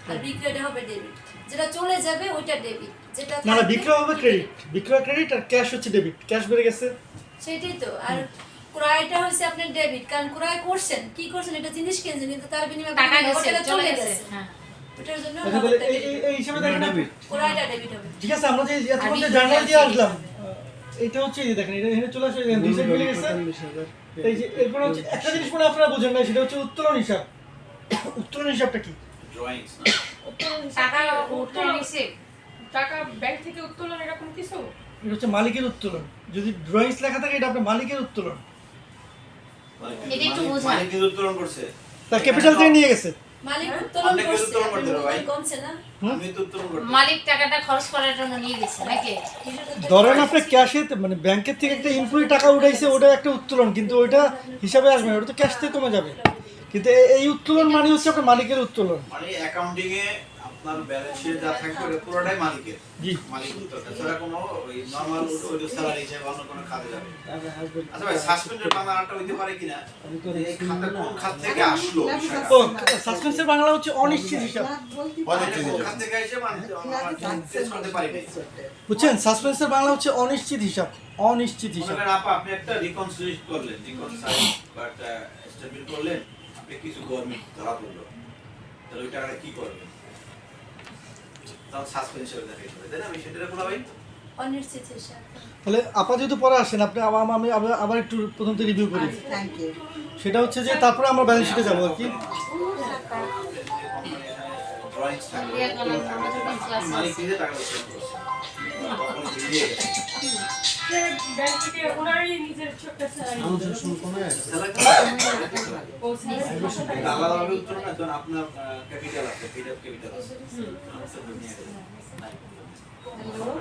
S4: আর বিক্রয়টা হবে ডেবিট। যেটা চলে যাবে ওইটা ডেবিট, যেটা
S1: না না
S4: থাকবে
S1: বিক্রয় হবে ক্রেডিট, বিক্রয় ক্রেডিট আর ক্যাশ হচ্ছে ডেবিট, ক্যাশ বেড়ে গেছে।
S4: সেটাই তো। আর ক্রয়টা হচ্ছে আপনার ডেবিট, কারণ ক্রয় করছেন কি করছেন এটা জিনিস কিনছেন কিন্তু তার বিনিময়ে
S3: টাকা
S4: নগদ
S3: গেছে
S4: টাকা
S3: চলে গেছে। হ্যাঁ
S4: ওটার জন্য
S1: আচ্ছা তাহলে
S4: নগদটা
S1: এই
S4: debit।
S1: এই হিসাবে দেখেন আপনি
S4: ক্রয়টা ডেবিট হবে।
S1: ঠিক আছে। আমরা যে এতক্ষণ যে
S3: আমি
S1: জার্নাল দিয়ে
S3: বুঝতে
S1: আসলাম এটা হচ্ছে এই যে দেখেন এটা এখানে চলে আসে, দুই সাইড মিলে গেছে। এই যে এরপর হচ্ছে একটা জিনিস মনে আপনারা বুঝেন না, সেটা হচ্ছে উত্তোলন হিসাব। উত্তোলন হিসাবটা কি?
S5: ড্রয়িংস না
S3: টাকা উঠে নিছে।
S7: টাকা ব্যাংক থেকে উত্তোলন এরকম কিছু?
S1: এটা হচ্ছে মালিকের উত্তোলন। যদি ড্রয়িংস লেখা থাকে এটা আপনার মালিকের উত্তোলন,
S3: এটা একটু বোঝা।
S5: মালিক কিন্তু উত্তোলন করছে।
S1: তার ক্যাপিটাল থেকে নিয়ে গেছে।
S4: মালিক উত্তোলন
S5: আপনি কি
S4: করছে,
S5: উত্তোলন
S4: আপনি
S5: করতে পারো ভাই?
S4: মূলধন কমছে না।
S5: আমি তো উত্তোলন করতে
S3: মালিক টাকাটা খরচ করার জন্য নিয়ে গেছে নাকি?
S1: ধরেন আপনি ক্যাশে মানে ব্যাংকের থেকে একটা এমপ্লয়ি টাকা উঠাইছে, ওটা একটা উত্তোলন, কিন্তু ওইটা হিসাবে আসবে না, ওটা তো ক্যাশ থেকে কমে যাবে। কিন্তু এই উত্তোলন মানে হচ্ছে আপনার মালিকের উত্তোলন।
S5: মানে অ্যাকাউন্টিং এ আপনার ব্যালেন্স শিট যা থাকবে ওটা পুরোটাই মালিকের।
S1: জি
S5: মালিক উত্তোলন ছাড়া কোনো ওই নরমাল ওই স্যালারি হিসেবে অন্য কোনো কাজে যাবে না। আচ্ছা ভাই সাসপেন্ডের বাংলাটা হইতে পারে কিনা যে এই খাতা কোন খাত থেকে আসলো বিষয়টা?
S1: ও সাসপেন্সের বাংলা হচ্ছে অনিশ্চিত হিসাব।
S5: কোন খাত থেকে এসে মানে আমরা টেস্ট করতে পারি না।
S1: বুঝছেন, সাসপেন্সের বাংলা হচ্ছে অনিশ্চিত হিসাব, অনিশ্চিত হিসাব।
S5: মনে করেন আপনি একটা রিকনসিলিয়েশন করলেন, রিকনসাইল বা একটা স্টেটমেন্ট করলেন, আপনি কিছু গভর্নমেন্ট ধরা পড়লো, তাহলে ওই টাকাটা কি করবেন? তখন সাসপেন্স হিসেবে দেখাইতে হবে, তাই না? আমি সেটা কোনো ভাই
S4: অনিশ্চিত হিসাব।
S1: তাহলে আপা যেহেতু পরে আসেন, আপনি আমি আবার একটু প্রথম থেকে রিভিউ করি। সেটা হচ্ছে যে তারপরে আমরা ব্যালেন্স শিটে যাবো আর কি।
S5: ড্রয়িংস থাকবে,
S3: ইয়ে করলাম, আমরা যখন ক্লাসে
S5: মালিক নিজে টাকা দিচ্ছে। তখন দিয়ে গেছে।
S7: ব্যাংক থেকে ওনারই নিজের ছোট্ট স্যালারি।
S6: আমাদের শুরু কমে গেছে।
S5: স্যালারি
S7: ও স্যালারি
S5: আলাদা ভাবে উত্তর না, যখন আপনার ক্যাপিটাল আছে, ক্যাপিটাল আছে।